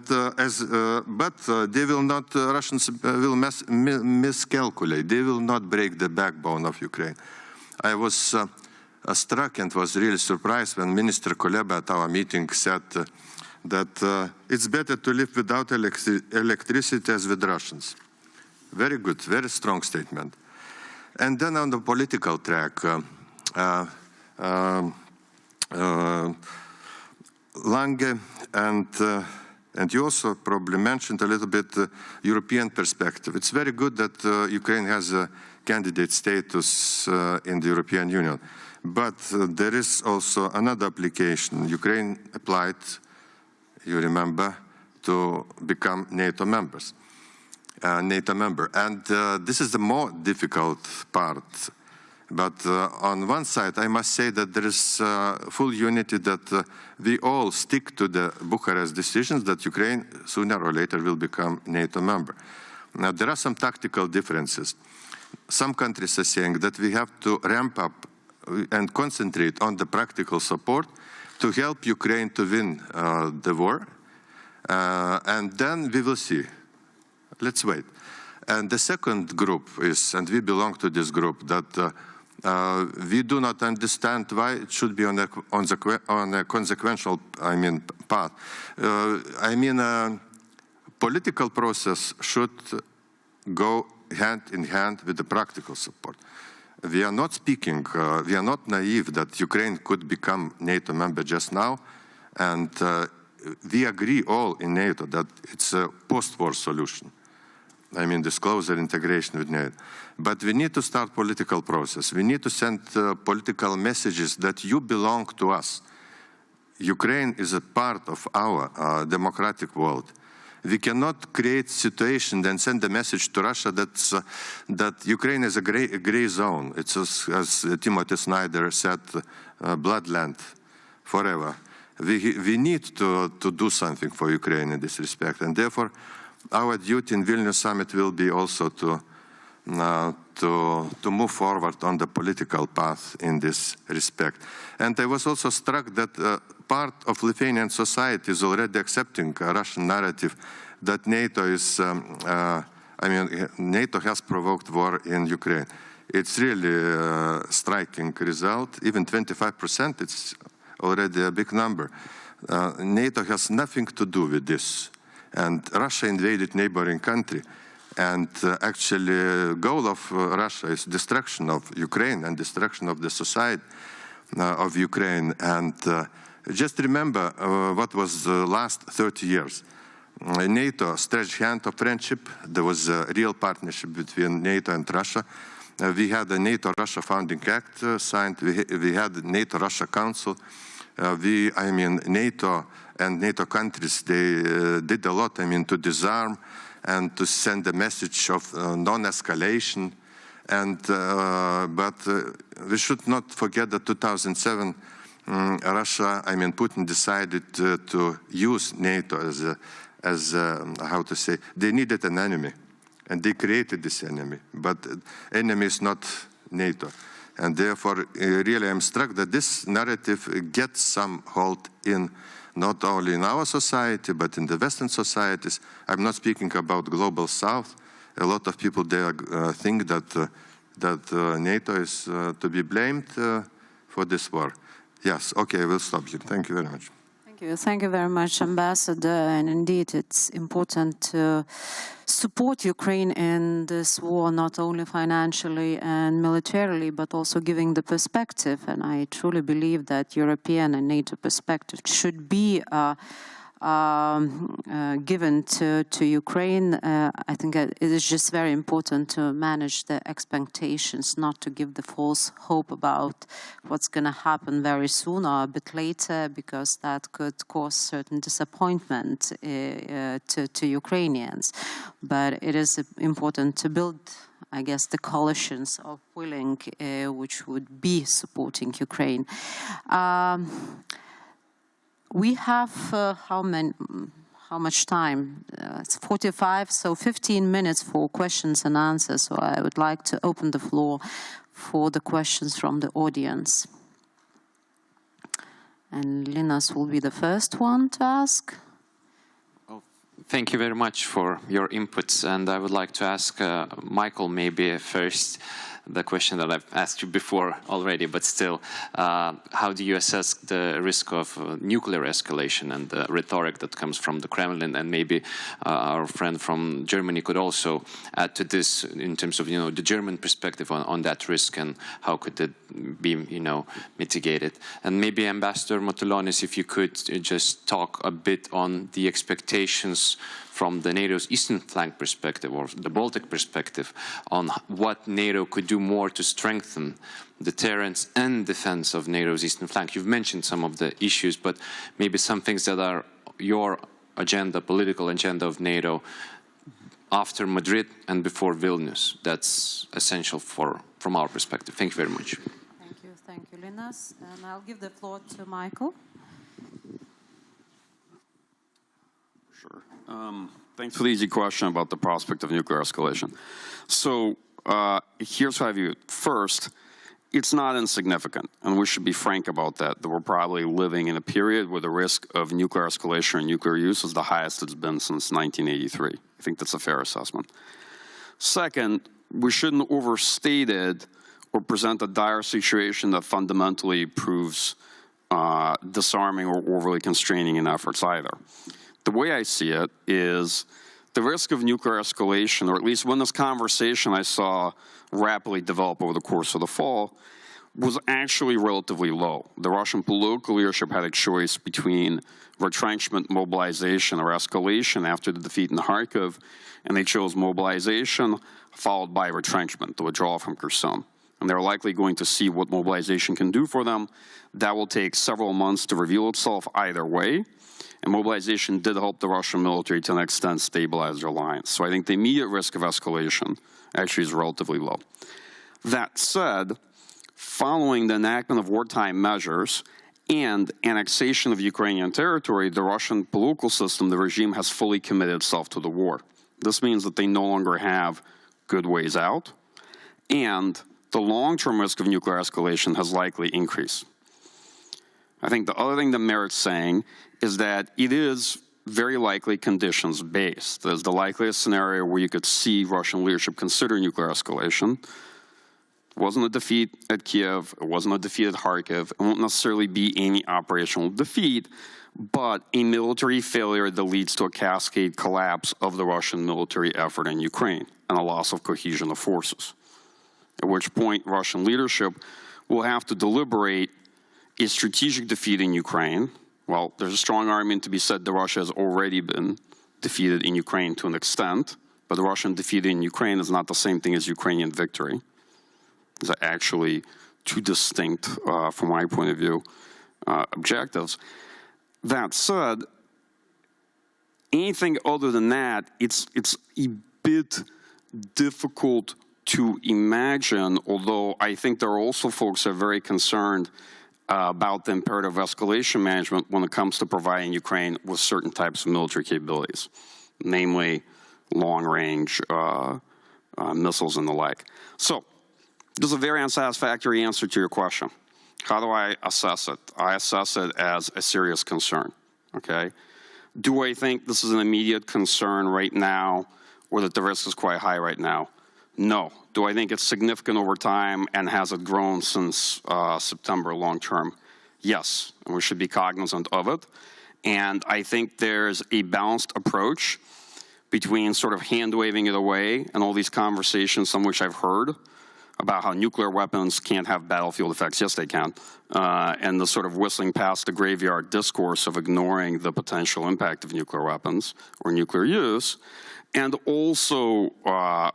Speaker 7: but they will not, Russians will miscalculate. They will not break the backbone of Ukraine. I was struck and was really surprised when Minister Kuleba at our meeting said that it's better to live without electricity as with Russians. Very good, very strong statement. And then on the political track, Lange and you also probably mentioned a little bit European perspective. It's very good that Ukraine has a candidate status in the European Union. But there is also another application. Ukraine applied, you remember, to become NATO member. And this is the more difficult part. But on one side, I must say that there is full unity that we all stick to the Bucharest decisions that Ukraine sooner or later will become NATO member. Now, there are some tactical differences. Some countries are saying that we have to ramp up and concentrate on the practical support to help Ukraine to win the war. And then we will see. Let's wait. And the second group is, and we belong to this group, that we do not understand why it should be on a consequential, path. Political process should go hand in hand with the practical support. We are not speaking, we are not naive that Ukraine could become NATO member just now, and we agree all in NATO that it's a post-war solution. This closer integration with NATO. But we need to start political process. We need to send political messages that you belong to us. Ukraine is a part of our democratic world. We cannot create situation and send a message to Russia that Ukraine is a gray zone. It's, as Timothy Snyder said, bloodland forever. We need to do something for Ukraine in this respect. And therefore, our duty in Vilnius summit will be also to move forward on the political path in this respect. And I was also struck that part of Lithuanian society is already accepting a Russian narrative that NATO is, NATO has provoked war in Ukraine. It's really a striking result. Even 25%, it's already a big number. NATO has nothing to do with this. And Russia invaded neighboring country. And actually, goal of Russia is destruction of Ukraine and destruction of the society of Ukraine. And just remember what was the last 30 years. NATO stretched hand of friendship. There was a real partnership between NATO and Russia. We had a NATO-Russia Founding Act signed. We had the NATO-Russia Council. NATO and NATO countries, they did a lot, to disarm and to send a message of non-escalation. And but we should not forget that 2007 Russia, I mean, Putin decided to use NATO as how to say, they needed an enemy, and they created this enemy, but enemy is not NATO. And therefore, really, I'm struck that this narrative gets some hold in not only in our society, but in the Western societies. I'm not speaking about global South. A lot of people there think that NATO is to be blamed for this war. Yes, okay, we'll stop here. Thank you very much.
Speaker 4: Thank you very much, Ambassador. And indeed, it's important to support Ukraine in this war, not only financially and militarily, but also giving the perspective. And I truly believe that European and NATO perspective should be given to Ukraine. I think it is just very important to manage the expectations, not to give the false hope about what's going to happen very soon or a bit later, because that could cause certain disappointment to Ukrainians. But it is important to build, I guess, the coalitions of willing, which would be supporting Ukraine. We have how much time? It's 45, so 15 minutes for questions and answers. So I would like to open the floor for the questions from the audience. And Linas will be the first one to ask.
Speaker 8: Well, thank you very much for your inputs. And I would like to ask Michael maybe first the question that I've asked you before already, but still, how do you assess the risk of nuclear escalation and the rhetoric that comes from the Kremlin? And maybe our friend from Germany could also add to this in terms of, the German perspective on that risk and how could it be, mitigated. And maybe Ambassador Motulonis, if you could just talk a bit on the expectations from the NATO's eastern flank perspective or the Baltic perspective on what NATO could do more to strengthen deterrence and defense of NATO's eastern flank. You've mentioned some of the issues, but maybe some things that are your agenda, political agenda of NATO after Madrid and before Vilnius. That's essential from our perspective. Thank you very much.
Speaker 4: Thank you, Linas. And I'll give the floor to Michael.
Speaker 5: Sure. Thanks for the easy question about the prospect of nuclear escalation. So here's how I view it. First, it's not insignificant, and we should be frank about that we're probably living in a period where the risk of nuclear escalation and nuclear use is the highest it's been since 1983. I think that's a fair assessment. Second, we shouldn't overstate it or present a dire situation that fundamentally proves disarming or overly constraining in efforts either. The way I see it is the risk of nuclear escalation, or at least when this conversation I saw rapidly develop over the course of the fall, was actually relatively low. The Russian political leadership had a choice between retrenchment, mobilization, or escalation after the defeat in Kharkiv, and they chose mobilization followed by retrenchment, the withdrawal from Kherson. And they're likely going to see what mobilization can do for them. That will take several months to reveal itself either way. And mobilization did help the Russian military to an extent stabilize their alliance. So I think the immediate risk of escalation actually is relatively low. That said, following the enactment of wartime measures and annexation of Ukrainian territory, the Russian political system, the regime, has fully committed itself to the war. This means that they no longer have good ways out, and the long-term risk of nuclear escalation has likely increased. I think the other thing that merits saying is that it is very likely conditions-based. There's the likeliest scenario where you could see Russian leadership consider nuclear escalation. It wasn't a defeat at Kiev. It wasn't a defeat at Kharkiv. It won't necessarily be any operational defeat, but a military failure that leads to a cascade collapse of the Russian military effort in Ukraine and a loss of cohesion of forces, at which point Russian leadership will have to deliberate a strategic defeat in Ukraine. Well, there's a strong argument to be said that Russia has already been defeated in Ukraine to an extent, but the Russian defeat in Ukraine is not the same thing as Ukrainian victory. These are actually two distinct, from my point of view, objectives. That said, anything other than that, it's a bit difficult to imagine, although I think there are also folks who are very concerned about the imperative of escalation management when it comes to providing Ukraine with certain types of military capabilities, namely long-range missiles and the like. So, this is a very unsatisfactory answer to your question. How do I assess it? I assess it as a serious concern, okay? Do I think this is an immediate concern right now, or that the risk is quite high right now? No. Do I think it's significant over time, and has it grown since September long term? Yes, and we should be cognizant of it. And I think there's a balanced approach between sort of hand-waving it away and all these conversations, some of which I've heard, about how nuclear weapons can't have battlefield effects. Yes, they can. And the sort of whistling past the graveyard discourse of ignoring the potential impact of nuclear weapons or nuclear use, and also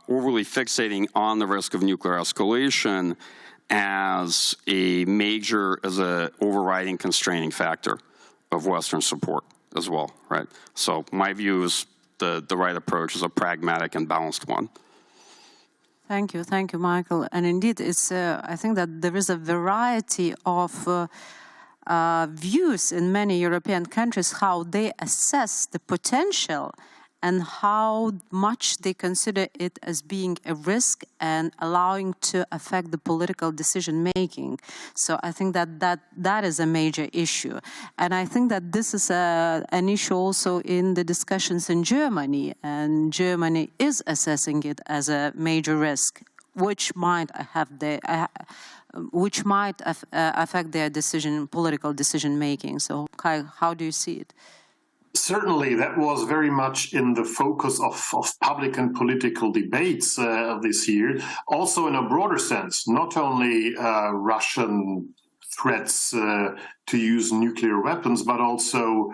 Speaker 5: overly fixating on the risk of nuclear escalation as a overriding constraining factor of Western support as well, right? So my view is the right approach is a pragmatic and balanced one.
Speaker 4: Thank you, Michael. And indeed, it's. I think that there is a variety of views in many European countries how they assess the potential and how much they consider it as being a risk and allowing to affect the political decision making. So I think that is a major issue. And I think that this is an issue also in the discussions in Germany, and Germany is assessing it as a major risk, which might affect their political decision making. So Kai, how do you see it?
Speaker 6: Certainly, that was very much in the focus of public and political debates this year. Also in a broader sense, not only Russian threats to use nuclear weapons, but also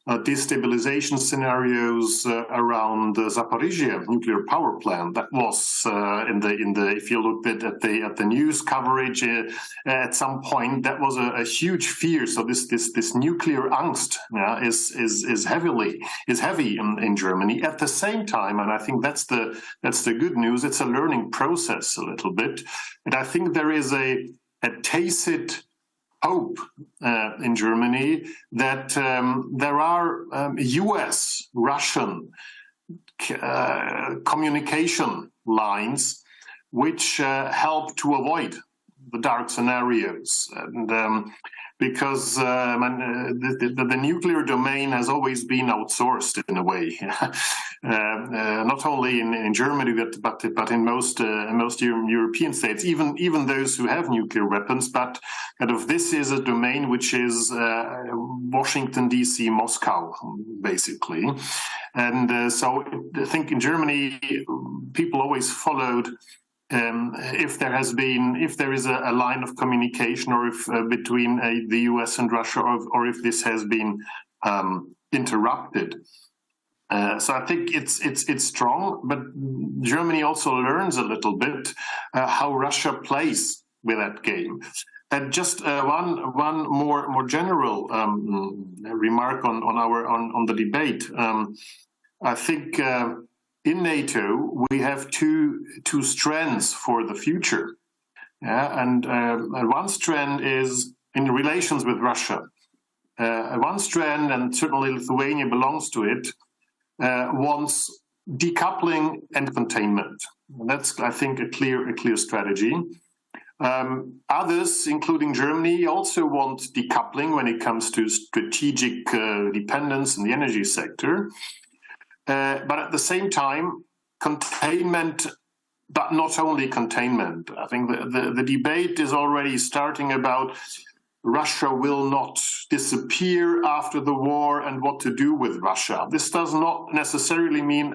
Speaker 6: destabilization scenarios around the Zaporizhia nuclear power plant. That was if you looked at the news coverage at some point, that was a huge fear. So this nuclear angst is heavy in Germany. At the same time, and I think that's the good news, it's a learning process a little bit, and I think there is a tacit hope in Germany that there are US-Russian communication lines which help to avoid the dark scenarios. And because the nuclear domain has always been outsourced in a way, not only in Germany but in most European states, even those who have nuclear weapons. But kind of this is a domain which is Washington D.C., Moscow, basically, and so I think in Germany people always followed. If there is a line of communication, or if between the US and Russia, or if this has been interrupted. So I think it's strong, but Germany also learns a little bit how Russia plays with that game. And just one more general remark on the debate. I think. In NATO, we have two strands for the future, and one strand is in relations with Russia. One strand, and certainly Lithuania belongs to it, wants decoupling and containment. And that's, I think, a clear strategy. Others, including Germany, also want decoupling when it comes to strategic dependence in the energy sector. But at the same time, containment, but not only containment. I think the debate is already starting about Russia will not disappear after the war and what to do with Russia. This does not necessarily mean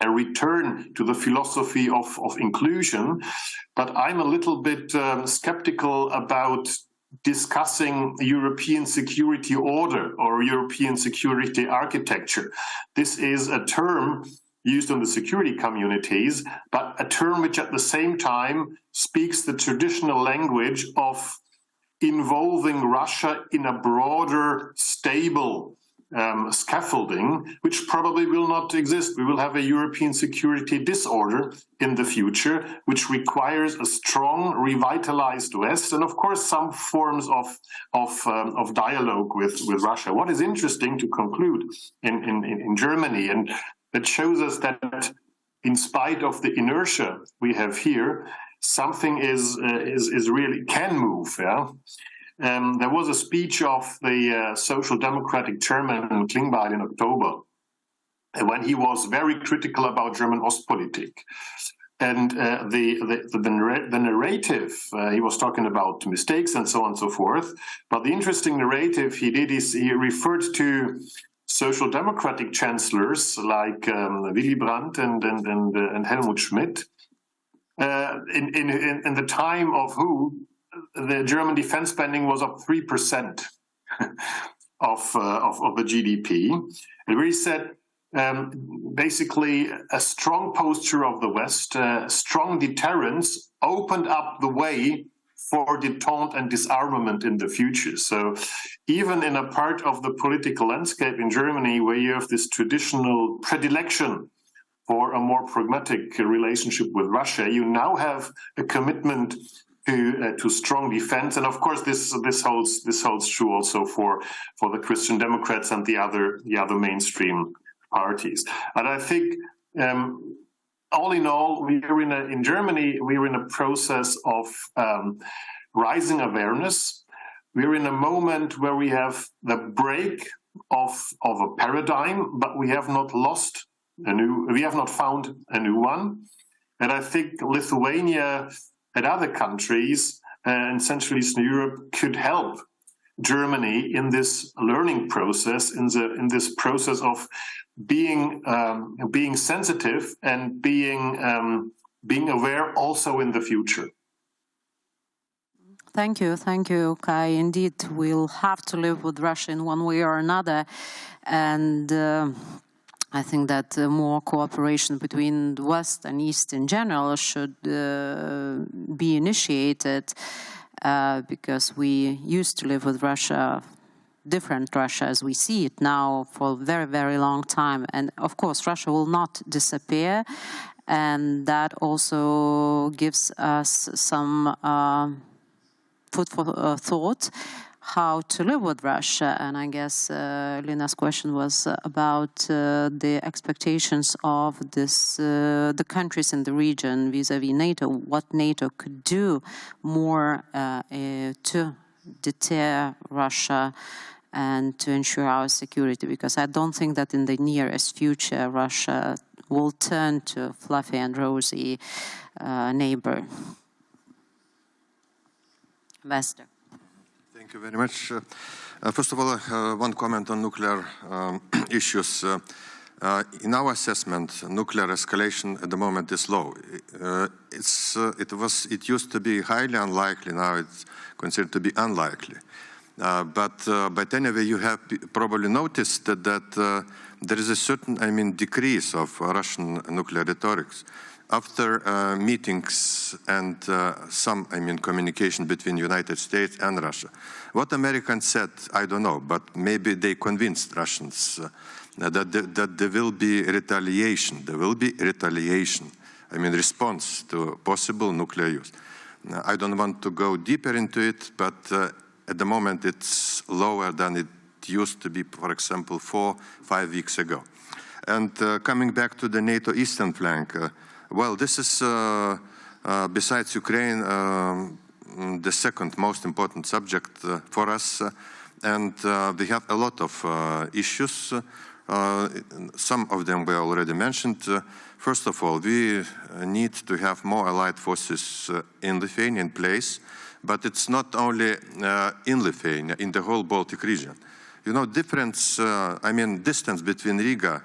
Speaker 6: a return to the philosophy of inclusion, but I'm a little bit skeptical about discussing European security order or European security architecture. This is a term used in the security communities, but a term which at the same time speaks the traditional language of involving Russia in a broader, stable scaffolding, which probably will not exist. We will have a European security disorder in the future, which requires a strong, revitalized West, and of course some forms of dialogue with Russia. What is interesting to conclude in Germany, and it shows us that in spite of the inertia we have here, something is really can move. Yeah. There was a speech of the Social Democratic chairman Klingbeil in October, when he was very critical about German Ostpolitik. And the narrative, he was talking about mistakes and so on and so forth. But the interesting narrative he did is he referred to Social Democratic chancellors like Willy Brandt and Helmut Schmidt, in the time of who the German defense spending was up 3% of the GDP, and where he said basically a strong posture of the West, strong deterrence opened up the way for detente and disarmament in the future. So even in a part of the political landscape in Germany where you have this traditional predilection for a more pragmatic relationship with Russia, you now have a commitment to strong defense, and of course this holds true also for the Christian Democrats and the other mainstream parties. And I think all in all, in Germany we're in a process of rising awareness. We're in a moment where we have the break of a paradigm, but we have not found a new one. And I think Lithuania and other countries in Central Eastern Europe could help Germany in this learning process, in this process of being sensitive and being aware also in the future.
Speaker 4: Thank you, Kai. Indeed, we'll have to live with Russia in one way or another, and I think that more cooperation between the West and East in general should be initiated, because we used to live with Russia, different Russia as we see it now, for a very, very long time. And of course, Russia will not disappear, and that also gives us some food for thought how to live with Russia. And I guess Lina's question was about the expectations of the countries in the region vis-a-vis NATO, what NATO could do more to deter Russia and to ensure our security, because I don't think that in the nearest future Russia will turn to a fluffy and rosy neighbor. Ambassador.
Speaker 7: Thank you very much. First of all, one comment on nuclear issues. In our assessment, nuclear escalation at the moment is low. It used to be highly unlikely. Now it's considered to be unlikely. But anyway, you have probably noticed that there is a certain, decrease of Russian nuclear rhetorics. After meetings and some, communication between the United States and Russia. What Americans said, I don't know, but maybe they convinced Russians that there will be retaliation. There will be retaliation, response to possible nuclear use. I don't want to go deeper into it, but at the moment it's lower than it used to be, for example, 4-5 weeks ago. And coming back to the NATO eastern flank, well, this is, besides Ukraine, the second most important subject for us, and we have a lot of issues. Some of them were already mentioned. First of all, we need to have more allied forces in Lithuania in place, but it's not only in Lithuania, in the whole Baltic region. Distance between Riga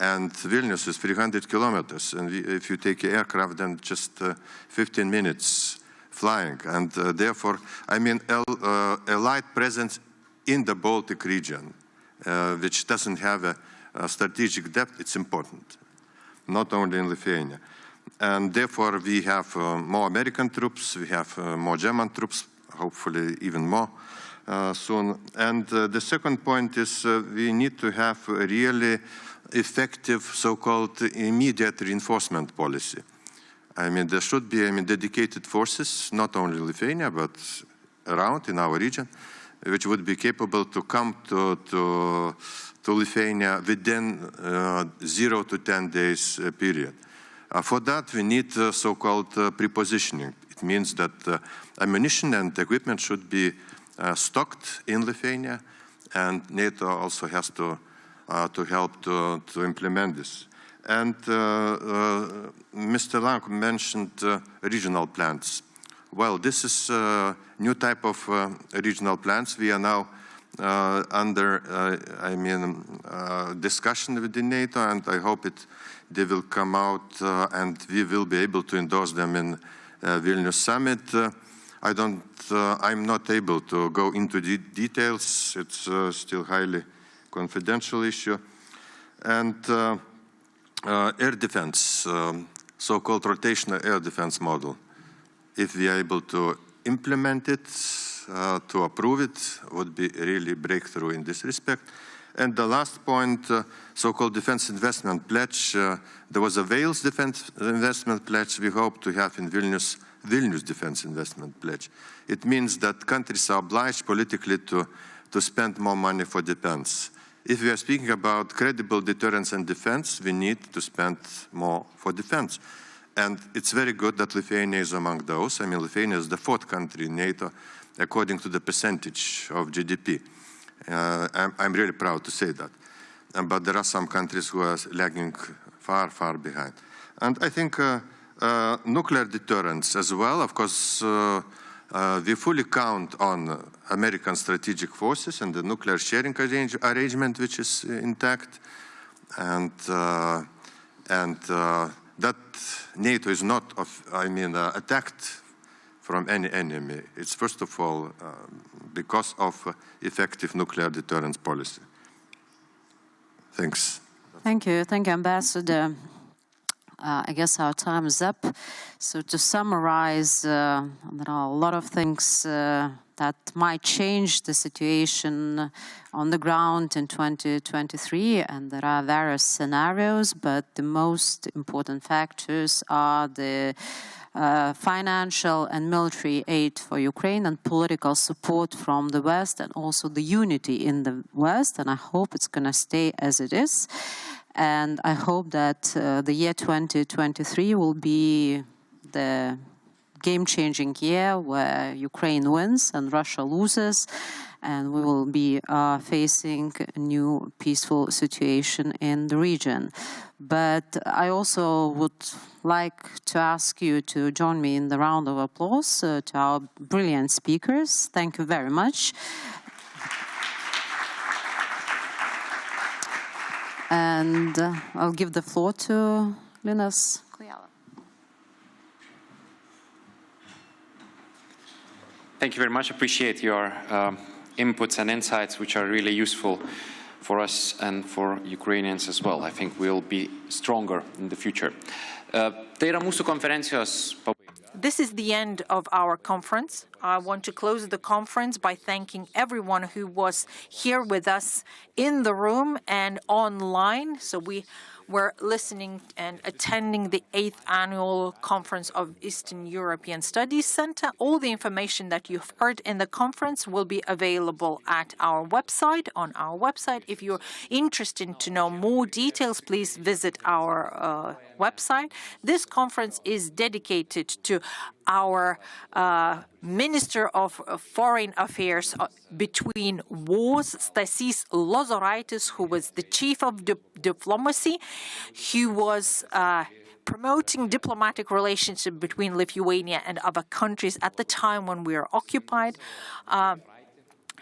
Speaker 7: and Vilnius is 300 kilometers, and if you take an aircraft, then just 15 minutes flying. And therefore, a light presence in the Baltic region, which doesn't have a strategic depth, it's important, not only in Lithuania. And therefore, we have more American troops, we have more German troops, hopefully even more. soon. And the second point is we need to have a really effective so-called immediate reinforcement policy. I mean, there should be dedicated forces, not only Lithuania, but around in our region, which would be capable to come to Lithuania within 0 to 10 days period. For that, we need so-called prepositioning. It means that ammunition and equipment should be stocked in Lithuania, and NATO also has to help to implement this. And Mr. Lang mentioned regional plans. Well, this is a new type of regional plans. We are now under, discussion within NATO, and I hope they will come out and we will be able to endorse them in Vilnius summit. I'm not able to go into the details. It's still highly confidential issue. And air defense, so-called rotational air defense model. If we are able to implement it, to approve it, would be really breakthrough in this respect. And the last point, so-called defense investment pledge. There was a Wales defense investment pledge. We hope to have in Vilnius defense investment pledge. It means that countries are obliged politically to spend more money for defense. If we are speaking about credible deterrence and defense, we need to spend more for defense. And it's very good that Lithuania is among those. I mean, Lithuania is the 4th country in NATO according to the percentage of GDP. I'm really proud to say that. But there are some countries who are lagging far, far behind. And I think nuclear deterrence as well. Of course, we fully count on American strategic forces and the nuclear sharing arrangement, which is intact. And that NATO is not, attacked from any enemy. It's first of all because of effective nuclear deterrence policy. Thanks.
Speaker 4: Thank you, Ambassador. I guess our time is up. So to summarize, there are a lot of things that might change the situation on the ground in 2023, and there are various scenarios, but the most important factors are the financial and military aid for Ukraine and political support from the West, and also the unity in the West, and I hope it's going to stay as it is. And I hope that the year 2023 will be the game-changing year where Ukraine wins and Russia loses, and we will be facing a new peaceful situation in the region. But I also would like to ask you to join me in the round of applause to our brilliant speakers. Thank you very much. And I'll give the floor to Linas Kojala.
Speaker 8: Thank you very much. Appreciate your inputs and insights, which are really useful for us and for Ukrainians as well. I think we'll be stronger in the future.
Speaker 3: This is the end of our conference. I want to close the conference by thanking everyone who was here with us in the room and online. So we were listening and attending the 8th annual conference of Eastern European Studies Center. All the information that you've heard in the conference will be available at our website, on our website. If you're interested to know more details, please visit our website. This conference is dedicated to our Minister of Foreign Affairs between wars, Stasys Lozoraitis, who was the chief of diplomacy. He was promoting diplomatic relationship between Lithuania and other countries at the time when we were occupied.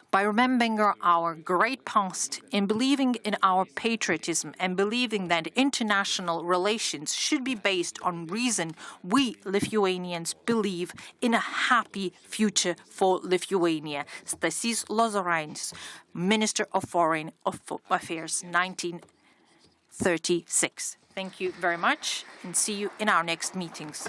Speaker 3: By remembering our great past and believing in our patriotism and believing that international relations should be based on reason, we Lithuanians believe in a happy future for Lithuania. Stasys Lozoraitis, Minister of Foreign Affairs, 1936. Thank you very much, and see you in our next meetings.